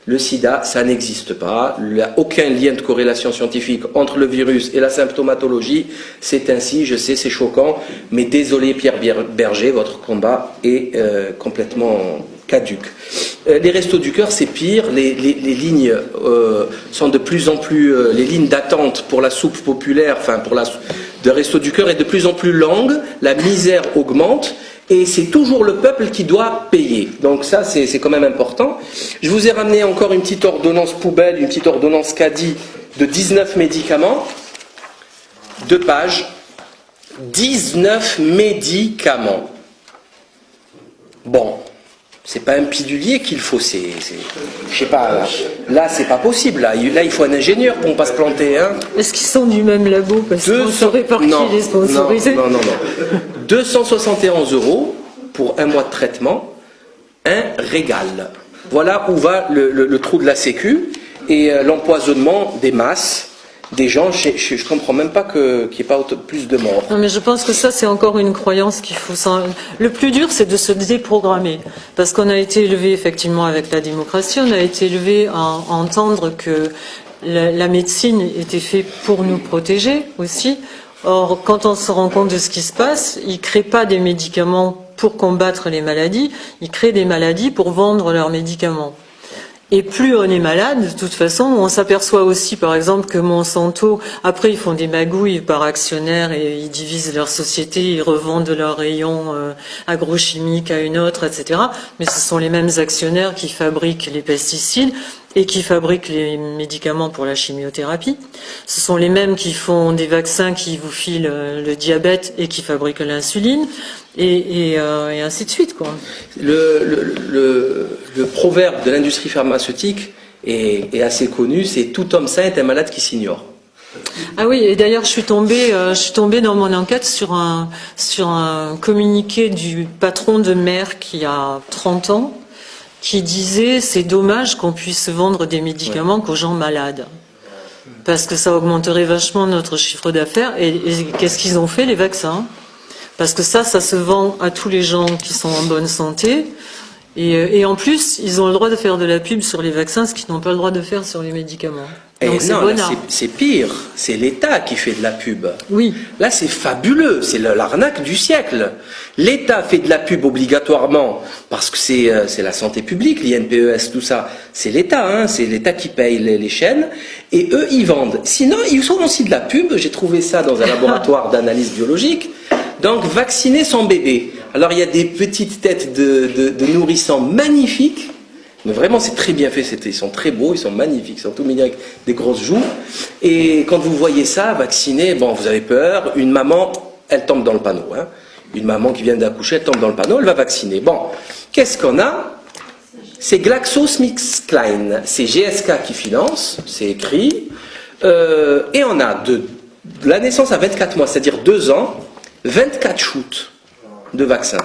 Le sida, ça n'existe pas. Il n'y a aucun lien de corrélation scientifique entre le virus et la symptomatologie. C'est ainsi, je sais, c'est choquant. Mais désolé, Pierre Berger, votre combat est complètement caduque. Les restos du cœur, c'est pire. Les lignes sont de plus en plus... les lignes d'attente pour la soupe populaire, enfin pour de restos du cœur est de plus en plus longue. La misère augmente. Et c'est toujours le peuple qui doit payer. Donc ça, c'est quand même important. Je vous ai ramené encore une petite ordonnance poubelle, une petite ordonnance caddie de 19 médicaments. 2 pages. 19 médicaments. Bon, c'est pas un pilulier qu'il faut, je sais pas, là c'est pas possible. Là, il faut un ingénieur pour ne pas se planter. Hein. Est-ce qu'ils sont du même labo? Parce qu'on saurait par qui les sponsoriser. Non. 271 € pour un mois de traitement, un régal. Voilà où va le trou de la Sécu et l'empoisonnement des masses. Des gens, je ne comprends même pas qu'il n'y ait pas plus de morts. Non, mais je pense que ça, c'est encore une croyance qu'il faut... Le plus dur, c'est de se déprogrammer. Parce qu'on a été élevé, effectivement, avec la démocratie, on a été élevé à entendre que la médecine était faite pour nous protéger aussi. Or, quand on se rend compte de ce qui se passe, ils ne créent pas des médicaments pour combattre les maladies, ils créent des maladies pour vendre leurs médicaments. Et plus on est malade, de toute façon, on s'aperçoit aussi, par exemple, que Monsanto, après, ils font des magouilles par actionnaire et ils divisent leur société, ils revendent leurs rayons agrochimiques à une autre, etc. Mais ce sont les mêmes actionnaires qui fabriquent les pesticides et qui fabriquent les médicaments pour la chimiothérapie. Ce sont les mêmes qui font des vaccins qui vous filent le diabète et qui fabriquent l'insuline. Et ainsi de suite, quoi. Le proverbe de l'industrie pharmaceutique est assez connu, c'est tout homme sain est un malade qui s'ignore. Ah oui, et d'ailleurs je suis tombée dans mon enquête sur un communiqué du patron de Merck qui a 30 ans, qui disait c'est dommage qu'on puisse vendre des médicaments qu'aux gens malades. Parce que ça augmenterait vachement notre chiffre d'affaires. Et qu'est-ce qu'ils ont fait, les vaccins ? Parce que ça se vend à tous les gens qui sont en bonne santé. Et en plus, ils ont le droit de faire de la pub sur les vaccins, ce qu'ils n'ont pas le droit de faire sur les médicaments. Donc c'est pire. C'est l'État qui fait de la pub. Oui. Là, c'est fabuleux. C'est l'arnaque du siècle. L'État fait de la pub obligatoirement parce que c'est la santé publique, l'INPES, tout ça. C'est l'État, hein. C'est l'État qui paye les chaînes. Et eux, ils vendent. Sinon, ils font aussi de la pub. J'ai trouvé ça dans un laboratoire d'analyse biologique. Donc, vacciner son bébé. Alors, il y a des petites têtes de nourrissons magnifiques, Mais vraiment, c'est très bien fait. Ils sont très beaux, ils sont magnifiques, ils sont tout mignons avec des grosses joues. Et quand vous voyez ça, vacciné, bon, vous avez peur. Une maman, elle tombe dans le panneau. Hein. Une maman qui vient d'accoucher, elle tombe dans le panneau, elle va vacciner. Bon, qu'est-ce qu'on a? C'est GlaxoSmithKline. C'est GSK qui finance, c'est écrit. Et on a de la naissance à 24 mois, c'est-à-dire 2 ans, 24 shoots de vaccins.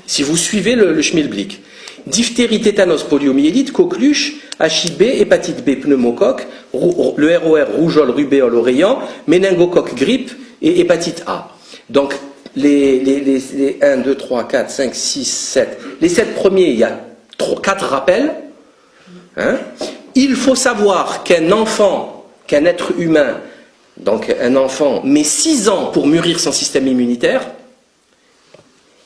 Si vous suivez le schmilblick. Diphtérie, tétanos, poliomyélite, coqueluche, HIV, hépatite B, pneumocoque, le ROR, rougeole, rubéole, oreillan, méningocoque, grippe et hépatite A. Donc, les 1, 2, 3, 4, 5, 6, 7. Les 7 premiers, il y a 4 rappels. Hein. Il faut savoir qu'un enfant, qu'un être humain, donc un enfant, met 6 ans pour mûrir son système immunitaire.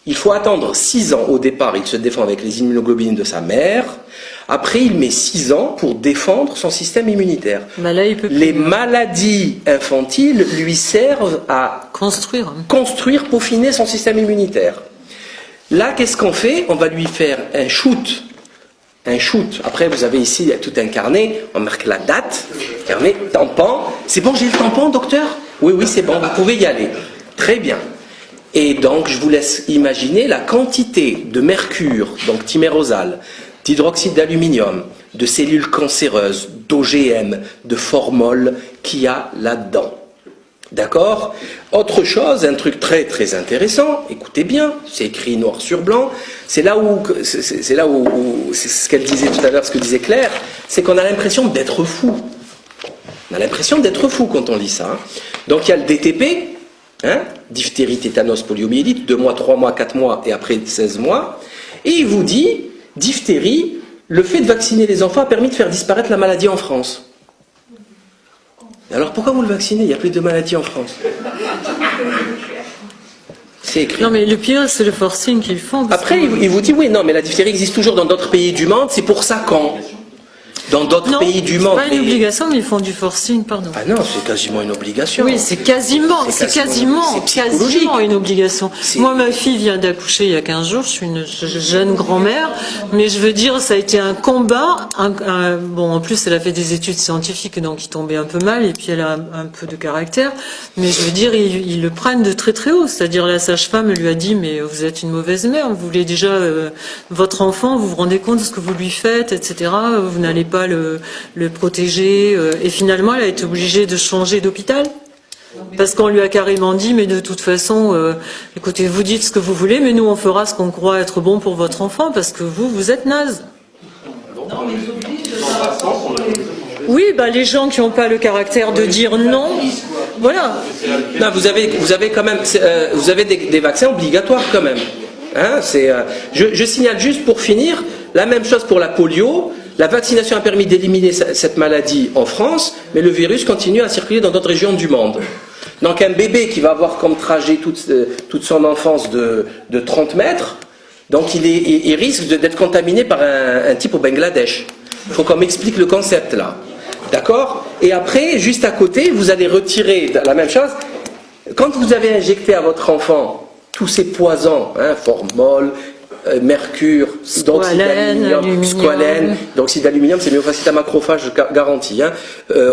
Il faut attendre 6 ans au départ, il se défend avec les immunoglobulines de sa mère. Après, il met 6 ans pour défendre son système immunitaire. Bah là, il peut les maladies infantiles lui servent à construire, peaufiner son système immunitaire. Là, qu'est-ce qu'on fait? On va lui faire un shoot. Un shoot. Après, vous avez ici tout un carnet. On marque la date. Carnet, tampon. C'est bon, j'ai le tampon, docteur? Oui, oui, c'est bon. Vous pouvez y aller. Très bien. Et donc, je vous laisse imaginer la quantité de mercure, donc thymérosal, d'hydroxyde d'aluminium, de cellules cancéreuses, d'OGM, de formol qu'il y a là-dedans. D'accord? Autre chose, un truc très très intéressant, écoutez bien, c'est écrit noir sur blanc, c'est là où c'est ce qu'elle disait tout à l'heure, ce que disait Claire, c'est qu'on a l'impression d'être fou. On a l'impression d'être fou quand on lit ça. Hein. Donc il y a le DTP, hein, diphtérie, tétanos, poliomyélite, 2 mois, 3 mois, 4 mois et après 16 mois. Et il vous dit, diphtérie, le fait de vacciner les enfants a permis de faire disparaître la maladie en France. Alors pourquoi vous le vaccinez? Il n'y a plus de maladie en France. C'est écrit. Non mais le pire c'est le forcing qu'ils font. Après il vous dit oui, non mais la diphtérie existe toujours dans d'autres pays du monde, c'est pour ça qu'on... Dans d'autres pays du monde. C'est pas une obligation, mais ils font du forcing, pardon. Ah non, c'est quasiment une obligation. Oui, c'est quasiment une obligation. Moi, ma fille vient d'accoucher il y a 15 jours, je suis une jeune grand-mère, mais je veux dire, ça a été un combat. Bon, en plus, elle a fait des études scientifiques, donc il tombait un peu mal, et puis elle a un peu de caractère, mais je veux dire, ils le prennent de très très haut. C'est-à-dire, la sage-femme lui a dit, mais vous êtes une mauvaise mère, vous voulez déjà votre enfant, vous vous rendez compte de ce que vous lui faites, etc. Vous n'allez pas le protéger, et finalement elle a été obligée de changer d'hôpital parce qu'on lui a carrément dit mais de toute façon écoutez, vous dites ce que vous voulez mais nous on fera ce qu'on croit être bon pour votre enfant parce que vous êtes naze. Oui, bah les gens qui n'ont pas le caractère de dire non, voilà. Non, vous avez quand même vous avez des vaccins obligatoires quand même. Hein, je signale juste pour finir la même chose pour la polio. La vaccination a permis d'éliminer cette maladie en France, mais le virus continue à circuler dans d'autres régions du monde. Donc un bébé qui va avoir comme trajet toute son enfance de 30 mètres, donc il risque d'être contaminé par un type au Bangladesh. Il faut qu'on m'explique le concept là. D'accord? Et après, juste à côté, vous allez retirer la même chose. Quand vous avez injecté à votre enfant tous ces poisons, hein, formol, mercure, d'oxyde d'aluminium, squalène, d'oxyde d'aluminium, c'est myofasciite à macrophage garanti, hein,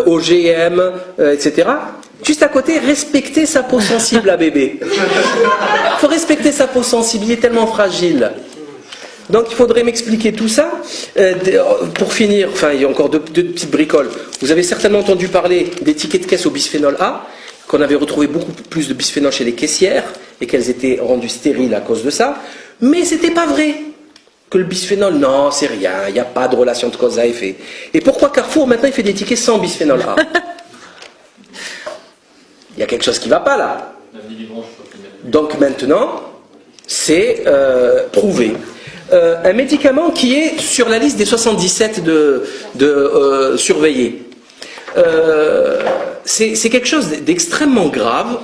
OGM, etc. Juste à côté, respectez sa peau sensible à bébé. Il faut respecter sa peau sensible, il est tellement fragile. Donc il faudrait m'expliquer tout ça. Pour finir, enfin il y a encore deux petites bricoles. Vous avez certainement entendu parler des tickets de caisse au bisphénol A, qu'on avait retrouvé beaucoup plus de bisphénol chez les caissières et qu'elles étaient rendues stériles à cause de ça. Mais c'était pas vrai que le bisphénol, non, c'est rien, il n'y a pas de relation de cause à effet. Et pourquoi Carrefour maintenant il fait des tickets sans bisphénol A? Il y a quelque chose qui ne va pas là. Donc maintenant, c'est prouvé. Un médicament qui est sur la liste des 77 surveillés. C'est quelque chose d'extrêmement grave.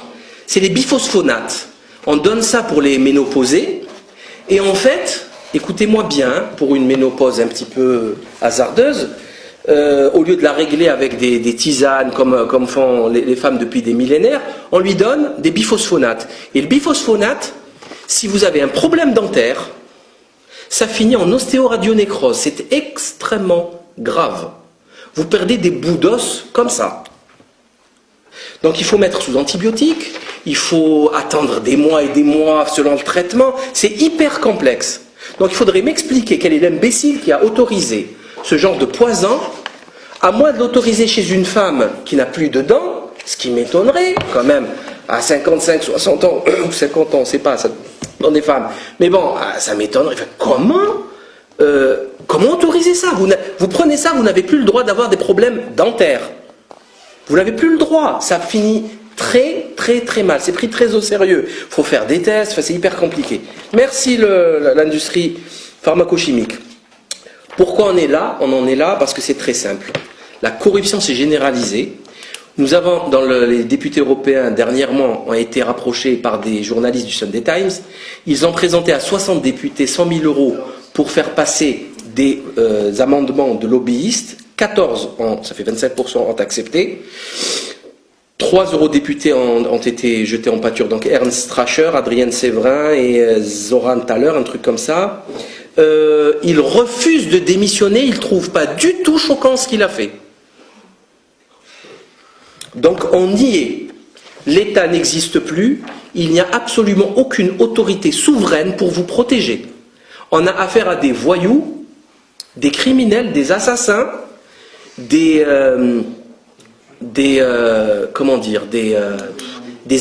C'est les biphosphonates. On donne ça pour les ménopausés. Et en fait, écoutez-moi bien, pour une ménopause un petit peu hasardeuse, au lieu de la régler avec des tisanes comme font les femmes depuis des millénaires, on lui donne des biphosphonates. Et le biphosphonate, si vous avez un problème dentaire, ça finit en ostéoradionécrose. C'est extrêmement grave. Vous perdez des bouts d'os comme ça. Donc il faut mettre sous antibiotiques, il faut attendre des mois et des mois selon le traitement. C'est hyper complexe. Donc il faudrait m'expliquer quel est l'imbécile qui a autorisé ce genre de poison, à moins de l'autoriser chez une femme qui n'a plus de dents, ce qui m'étonnerait quand même, à 55, 60 ans, ou 50 ans, on ne sait pas, ça dans des femmes. Mais bon, ça m'étonnerait. Enfin, comment autoriser ça? Vous prenez ça, vous n'avez plus le droit d'avoir des problèmes dentaires. Vous n'avez plus le droit. Ça finit très, très, très mal. C'est pris très au sérieux. Il faut faire des tests, enfin, c'est hyper compliqué. Merci l'industrie pharmacochimique. Pourquoi on est là? On en est là parce que c'est très simple. La corruption s'est généralisée. Nous avons, les députés européens, dernièrement, ont été rapprochés par des journalistes du Sunday Times. Ils ont présenté à 60 députés 100 000 € pour faire passer des amendements de lobbyistes. 14, ça fait 25%, ont accepté. 3 eurodéputés ont été jetés en pâture. Donc Ernst Stracher, Adrienne Séverin et Zoran Thaler, un truc comme ça. Il refuse de démissionner. Il ne trouve pas du tout choquant ce qu'il a fait. Donc on y est. L'État n'existe plus. Il n'y a absolument aucune autorité souveraine pour vous protéger. On a affaire à des voyous, des criminels, des assassins, des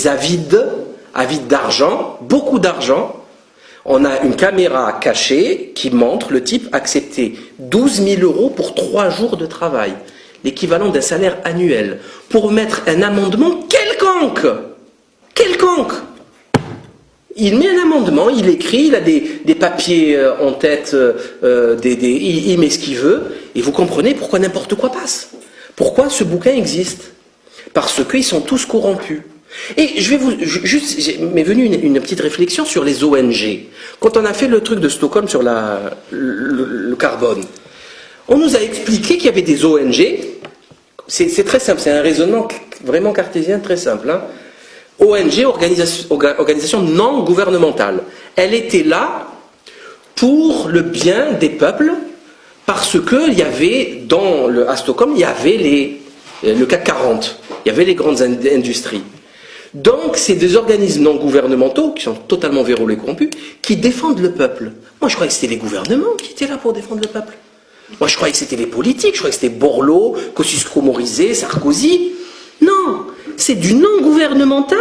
avides d'argent, beaucoup d'argent. On a une caméra cachée qui montre le type accepter 12 000 € pour 3 jours de travail, l'équivalent d'un salaire annuel, pour mettre un amendement quelconque. Il met un amendement, il écrit, il a des papiers en tête, il met ce qu'il veut, et vous comprenez pourquoi n'importe quoi passe. Pourquoi ce bouquin existe? Parce qu'ils sont tous corrompus. Et m'est venue une petite réflexion sur les ONG. Quand on a fait le truc de Stockholm sur le carbone, on nous a expliqué qu'il y avait des ONG. C'est très simple, c'est un raisonnement vraiment cartésien très simple. Hein. ONG, organisation non gouvernementale. Elle était là pour le bien des peuples, parce qu'il y avait, à Stockholm, il y avait le CAC 40, il y avait les grandes industries. Donc, c'est des organismes non gouvernementaux, qui sont totalement vérolés, corrompus, qui défendent le peuple. Moi, je croyais que c'était les gouvernements qui étaient là pour défendre le peuple. Moi, je croyais que c'était les politiques, je croyais que c'était Borloo, Kosciusko-Morizet, Sarkozy. Non, c'est du non gouvernemental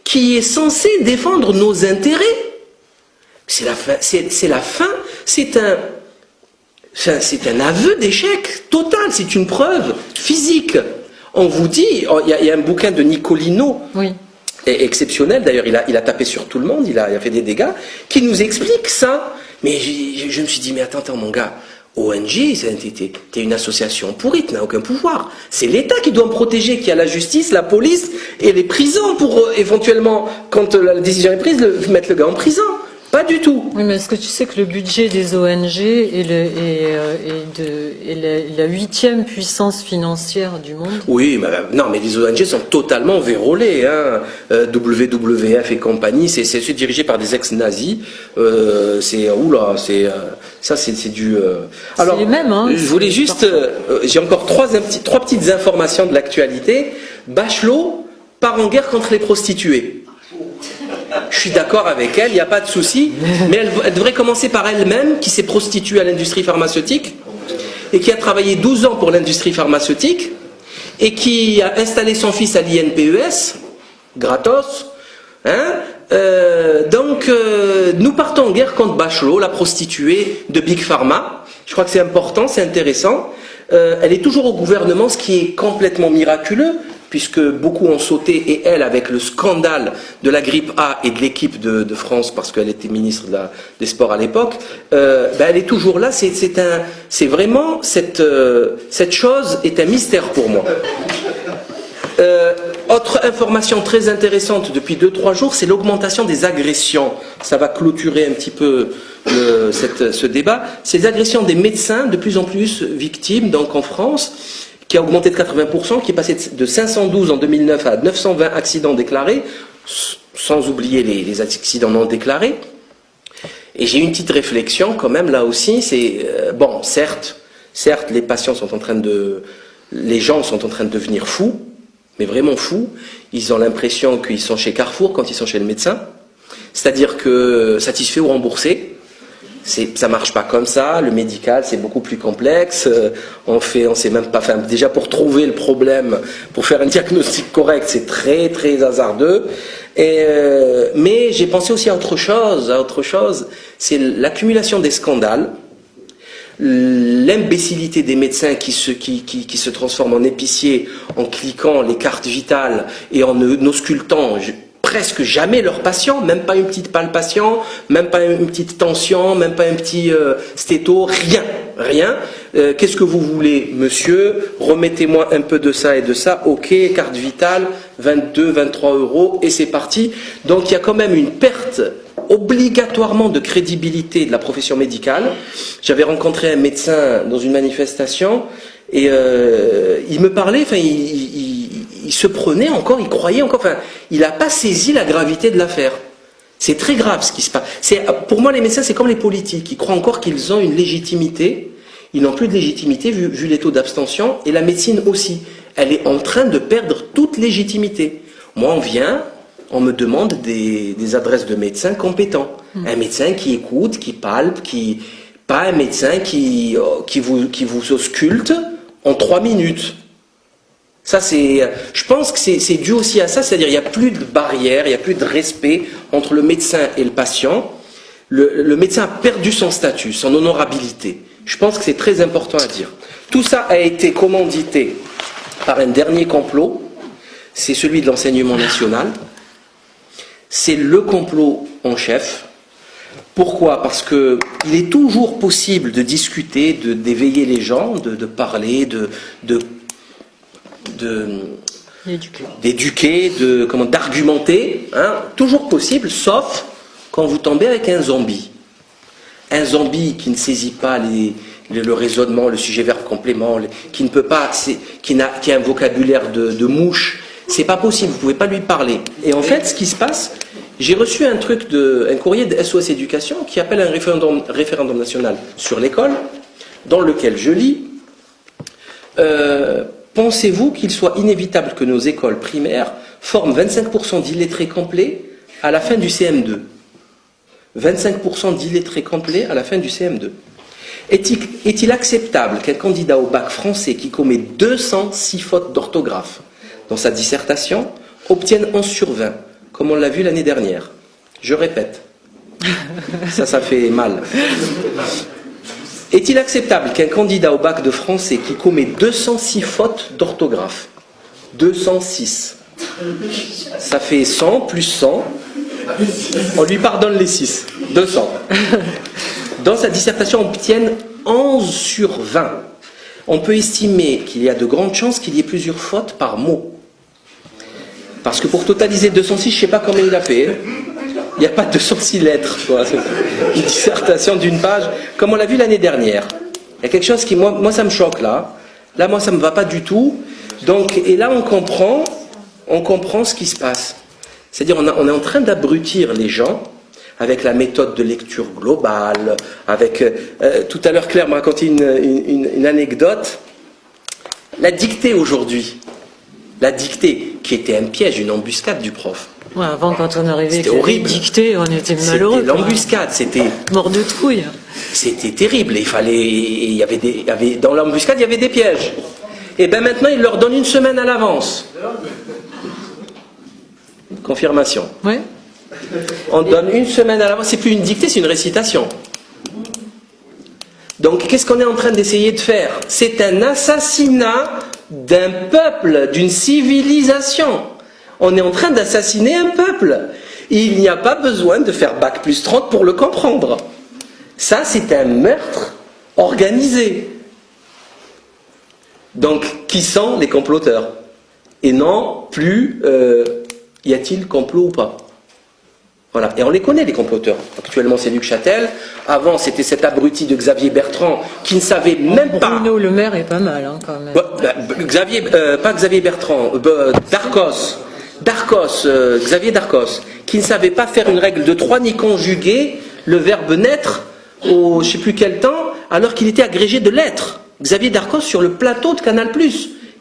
qui est censé défendre nos intérêts. C'est la fin, c'est un aveu d'échec total, c'est une preuve physique. On vous dit, il y a un bouquin de Nicolino, oui, exceptionnel, d'ailleurs il a tapé sur tout le monde, il a fait des dégâts, qui nous explique ça. Mais je me suis dit, mais attends mon gars, ONG, t'es une association pourrie, tu n'as aucun pouvoir. C'est l'État qui doit me protéger, qui a la justice, la police et les prisons pour éventuellement, quand la décision est prise, mettre le gars en prison. Pas du tout. Oui, mais est-ce que tu sais que le budget des ONG est la 8e puissance financière du monde? Oui, mais les ONG sont totalement vérolées. Hein. WWF et compagnie, c'est dirigé par des ex-nazis. C'est du. Alors, c'est les mêmes, hein, je voulais juste. J'ai encore trois petites informations de l'actualité. Bachelot part en guerre contre les prostituées. Je suis d'accord avec elle, il n'y a pas de souci, mais elle devrait commencer par elle-même, qui s'est prostituée à l'industrie pharmaceutique, et qui a travaillé 12 ans pour l'industrie pharmaceutique, et qui a installé son fils à l'INPES, gratos. Hein, nous partons en guerre contre Bachelot, la prostituée de Big Pharma. Je crois que c'est important, c'est intéressant. Elle est toujours au gouvernement, ce qui est complètement miraculeux, puisque beaucoup ont sauté, et elle, avec le scandale de la grippe A et de l'équipe de France, parce qu'elle était ministre des Sports à l'époque, elle est toujours là. C'est vraiment, cette chose est un mystère pour moi. Autre information très intéressante depuis 2-3 jours, c'est l'augmentation des agressions. Ça va clôturer un petit peu ce débat. C'est les agressions des médecins, de plus en plus victimes, donc en France, qui a augmenté de 80%, qui est passé de 512 en 2009 à 920 accidents déclarés, sans oublier les accidents non déclarés. Et j'ai une petite réflexion quand même là aussi, c'est, bon, certes, les patients sont en train de... Les gens sont en train de devenir fous, mais vraiment fous. Ils ont l'impression qu'ils sont chez Carrefour quand ils sont chez le médecin. C'est-à-dire que satisfait ou remboursé, ça marche pas comme ça. Le médical, c'est beaucoup plus complexe. On sait même pas. Enfin, déjà pour trouver le problème, pour faire un diagnostic correct, c'est très très hasardeux. Mais j'ai pensé aussi à autre chose. C'est l'accumulation des scandales, l'imbécilité des médecins qui se transforment en épiciers en cliquant les cartes vitales et en auscultant presque jamais leurs patients, même pas une petite palpation, même pas une petite tension, même pas un petit stéto, rien. Qu'est-ce que vous voulez, monsieur? Remettez-moi un peu de ça et de ça. Ok, carte vitale, 22, 23 euros, et c'est parti. Donc il y a quand même une perte obligatoirement de crédibilité de la profession médicale. J'avais rencontré un médecin dans une manifestation et il me parlait, enfin il se prenait encore, il croyait encore, enfin il n'a pas saisi la gravité de l'affaire. C'est très grave ce qui se passe. Pour moi les médecins c'est comme les politiques, ils croient encore qu'ils ont une légitimité, ils n'ont plus de légitimité vu les taux d'abstention, et la médecine aussi. Elle est en train de perdre toute légitimité. Moi on me demande des adresses de médecins compétents. Un médecin qui écoute, qui palpe, pas un médecin qui vous ausculte en 3 minutes. Ça, je pense que c'est dû aussi à ça, c'est-à-dire il n'y a plus de barrière, il n'y a plus de respect entre le médecin et le patient. Le médecin a perdu son statut, son honorabilité. Je pense que c'est très important à dire. Tout ça a été commandité par un dernier complot, c'est celui de l'enseignement national. C'est le complot en chef. Pourquoi? Parce qu'il est toujours possible de discuter, d'éveiller les gens, de parler, d'éduquer, d'argumenter. Toujours possible, sauf quand vous tombez avec un zombie. Un zombie qui ne saisit pas le raisonnement, le sujet-verbe complément, qui ne peut pas, qui a un vocabulaire de mouche. C'est pas possible, vous ne pouvez pas lui parler. Et en fait, ce qui se passe, j'ai reçu un courrier de SOS Éducation qui appelle un référendum national sur l'école, dans lequel je lis pensez-vous qu'il soit inévitable que nos écoles primaires forment 25% d'illettrés complets à la fin du CM2? 25% d'illettrés complets à la fin du CM2. Est-il acceptable qu'un candidat au bac français qui commet 206 fautes d'orthographe dans sa dissertation obtienne 11 sur 20, comme on l'a vu l'année dernière? Je répète, ça fait mal. Est-il acceptable qu'un candidat au bac de français qui commet 206 fautes d'orthographe, 206, ça fait 100 plus 100, on lui pardonne les 6, 200, dans sa dissertation obtienne 11 sur 20? On peut estimer qu'il y a de grandes chances qu'il y ait plusieurs fautes par mot. Parce que pour totaliser 206, je ne sais pas combien il a fait. Il n'y a pas 206 lettres, quoi. Une dissertation d'une page, comme on l'a vu l'année dernière. Il y a quelque chose qui, moi ça me choque là. Là, moi, ça ne me va pas du tout. Donc, et là, on comprend ce qui se passe. C'est-à-dire, on est en train d'abrutir les gens avec la méthode de lecture globale, avec... tout à l'heure, Claire m'a raconté une anecdote. La dictée aujourd'hui, qui était un piège, une embuscade du prof. Ouais, avant, quand on arrivait c'était horrible. Dictée, on était malheureux. C'était l'embuscade, c'était... Mort de trouille. C'était terrible. Dans l'embuscade, il y avait des pièges. Et bien maintenant, il leur donne une semaine à l'avance. Confirmation. Oui. On donne une semaine à l'avance. C'est plus une dictée, c'est une récitation. Donc, qu'est-ce qu'on est en train d'essayer de faire? C'est un assassinat d'un peuple, d'une civilisation. On est en train d'assassiner un peuple. Il n'y a pas besoin de faire bac plus 30 pour le comprendre. Ça, c'est un meurtre organisé. Donc, qui sont les comploteurs? Et non plus, y a-t-il complot ou pas? Voilà. Et on les connaît, les comploteurs. Actuellement, c'est Luc Châtel. Avant, c'était cet abruti de Xavier Bertrand qui ne savait même pas... Bruno Le Maire est pas mal, quand même. Pas Xavier Bertrand, Xavier Darcos, qui ne savait pas faire une règle de 3 ni conjuguer le verbe naître au je ne sais plus quel temps, alors qu'il était agrégé de lettres. Xavier Darcos sur le plateau de Canal+.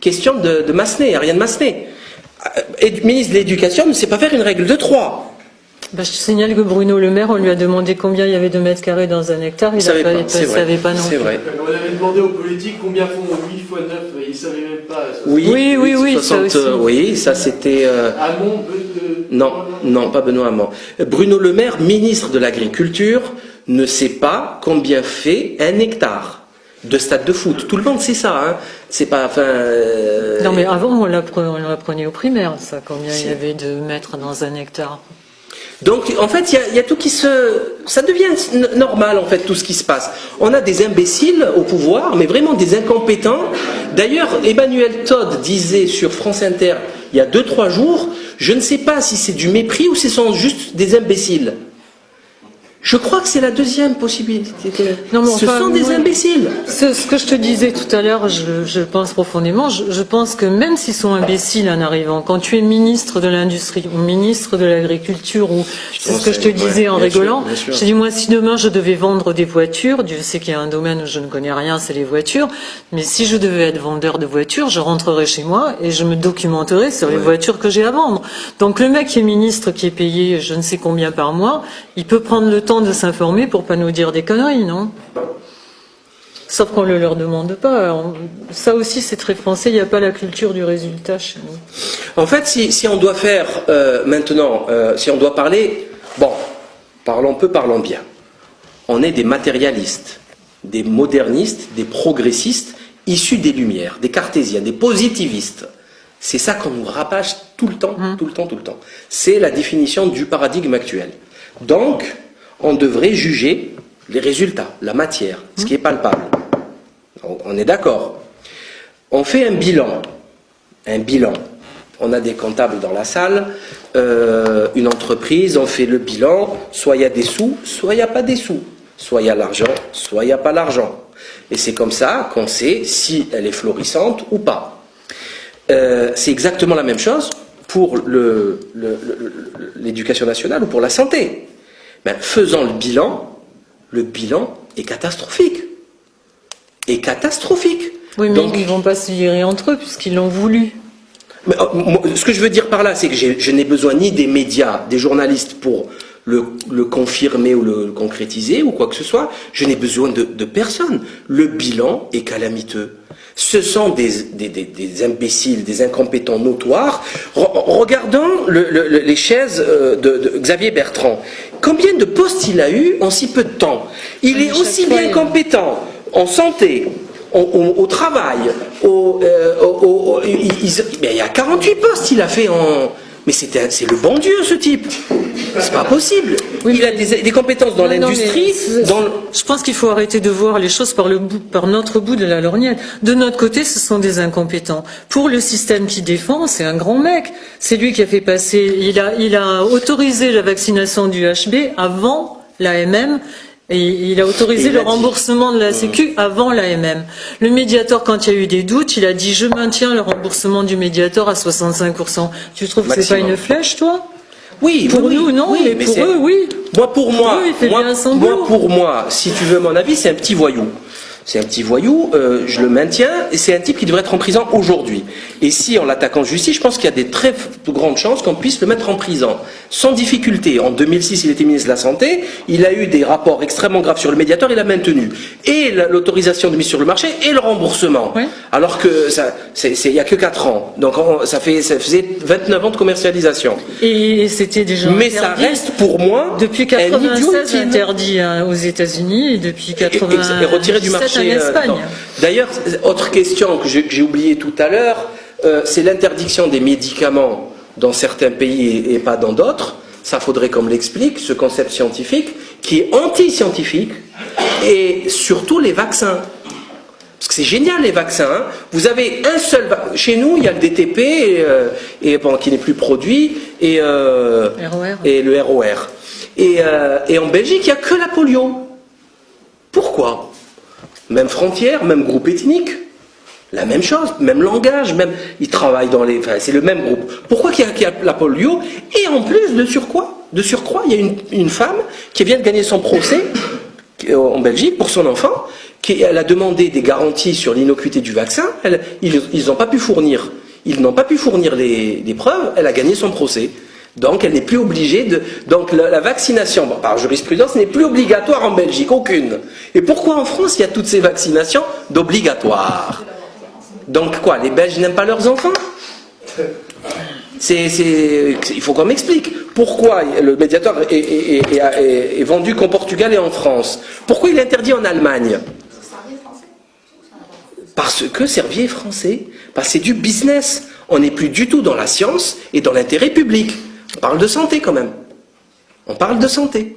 Question de Massenet, Ariane Massenet. Ministre de l'Éducation ne sait pas faire une règle de 3. Je te signale que Bruno Le Maire, on lui a demandé combien il y avait de mètres carrés dans un hectare, il ne savait pas non plus. C'est vrai. On avait demandé aux politiques combien font 8 fois 9, ils ne savaient même pas. Oui, 60, ça aussi. Oui, ça c'était... Hamon, Non, pas Benoît Hamon. Bruno Le Maire, ministre de l'Agriculture, ne sait pas combien fait un hectare de stade de foot. Tout le monde sait ça, hein. C'est pas... Non, mais avant, on l'apprenait au primaire, ça, combien il y avait de mètres dans un hectare. Donc, en fait, il y a tout qui ça devient normal, en fait, tout ce qui se passe. On a des imbéciles au pouvoir, mais vraiment des incompétents. D'ailleurs, Emmanuel Todd disait sur France Inter, il y a 2-3 jours, je ne sais pas si c'est du mépris ou si ce sont juste des imbéciles. Je crois que c'est la deuxième possibilité. Non, mais ce sont des imbéciles. Ce que je te disais tout à l'heure, je pense profondément, je pense que même s'ils sont imbéciles en arrivant, quand tu es ministre de l'Industrie ou ministre de l'Agriculture, ou c'est ce que je te disais en rigolant, bien sûr. je te dis, moi, si demain je devais vendre des voitures, Dieu sait qu'il y a un domaine où je ne connais rien, c'est les voitures, mais si je devais être vendeur de voitures, je rentrerais chez moi et je me documenterais sur les voitures que j'ai à vendre. Donc le mec qui est ministre, qui est payé je ne sais combien par mois, il peut prendre le temps de s'informer pour pas nous dire des conneries, non? Sauf qu'on ne leur demande pas. Ça aussi, c'est très français. Il n'y a pas la culture du résultat chez nous. En fait, si on doit faire maintenant, si on doit parler, bon, parlons bien. On est des matérialistes, des modernistes, des progressistes, issus des Lumières, des cartésiens, des positivistes. C'est ça qu'on nous rabâche tout le temps. C'est la définition du paradigme actuel. Donc, on devrait juger les résultats, la matière, ce qui est palpable. On est d'accord. On fait un bilan. On a des comptables dans la salle, une entreprise, on fait le bilan, soit il y a des sous, soit il n'y a pas des sous. Soit il y a l'argent, soit il n'y a pas l'argent. Et c'est comme ça qu'on sait si elle est florissante ou pas. C'est exactement la même chose pour l'éducation nationale ou pour la santé. Faisant le bilan est catastrophique. Oui, mais donc, ils ne vont pas se lirer entre eux puisqu'ils l'ont voulu. Mais, ce que je veux dire par là, c'est que je n'ai besoin ni des médias, des journalistes pour le confirmer ou le concrétiser ou quoi que ce soit. Je n'ai besoin de personne. Le bilan est calamiteux. Ce sont des imbéciles, des incompétents notoires. Regardons les chaises de Xavier Bertrand. Combien de postes il a eu en si peu de temps? Il est aussi bien compétent en santé, au travail, il y a 48 postes il a fait en... Mais c'est le bon Dieu, ce type. C'est pas possible. Oui, il a des compétences dans l'industrie. Je pense qu'il faut arrêter de voir les choses par notre bout de la lorgnette. De notre côté, ce sont des incompétents. Pour le système qui défend, c'est un grand mec. C'est lui qui a fait passer... Il a autorisé la vaccination du HB avant l'AMM. Et il a autorisé le remboursement de la Sécu avant l'AMM. Le Mediator, quand il y a eu des doutes, il a dit « Je maintiens le remboursement du Mediator à 65%. » Tu trouves que c'est pas une flèche, toi? Oui. Pour nous, non, mais pour eux, oui. Pour moi, si tu veux mon avis, c'est un petit voyou. C'est un petit voyou, je le maintiens, et c'est un type qui devrait être en prison aujourd'hui. Et si on l'attaque en justice, je pense qu'il y a des très grandes chances qu'on puisse le mettre en prison. Sans difficulté. En 2006, il était ministre de la Santé, il a eu des rapports extrêmement graves sur le Mediator, il a maintenu. Et l'autorisation de mise sur le marché et le remboursement. Oui. Alors que il n'y a que 4 ans. Donc ça faisait 29 ans de commercialisation. Et c'était déjà mais ça reste pour moi depuis 96 interdit aux États-Unis et depuis 96 et retiré du marché. en Espagne. D'ailleurs, autre question que j'ai oubliée tout à l'heure, c'est l'interdiction des médicaments dans certains pays et pas dans d'autres. Ça faudrait qu'on me l'explique, ce concept scientifique qui est anti-scientifique, et surtout les vaccins. Parce que c'est génial les vaccins. Hein. Vous avez un seul... Chez nous, il y a le DTP qui n'est plus produit et le ROR. Et en Belgique, il n'y a que la polio. Pourquoi? Même frontière, même groupe ethnique, la même chose, même langage, ils travaillent c'est le même groupe. Pourquoi qu'il y a la polio? Et en plus, de surcroît, De surcroît, il y a une femme qui vient de gagner son procès en Belgique pour son enfant, elle a demandé des garanties sur l'innocuité du vaccin, ils n'ont pas pu fournir. Ils n'ont pas pu fournir les preuves, elle a gagné son procès. Donc elle n'est plus obligée de... Donc la vaccination, bon, par jurisprudence, n'est plus obligatoire en Belgique, aucune. Et pourquoi en France il y a toutes ces vaccinations d'obligatoires? Donc quoi, les Belges n'aiment pas leurs enfants? Il faut qu'on m'explique. Pourquoi le Mediator est vendu qu'en Portugal et en France? Pourquoi il est interdit en Allemagne? Parce que Servier est français. Parce que c'est du business. On n'est plus du tout dans la science et dans l'intérêt public. On parle de santé quand même. On parle de santé.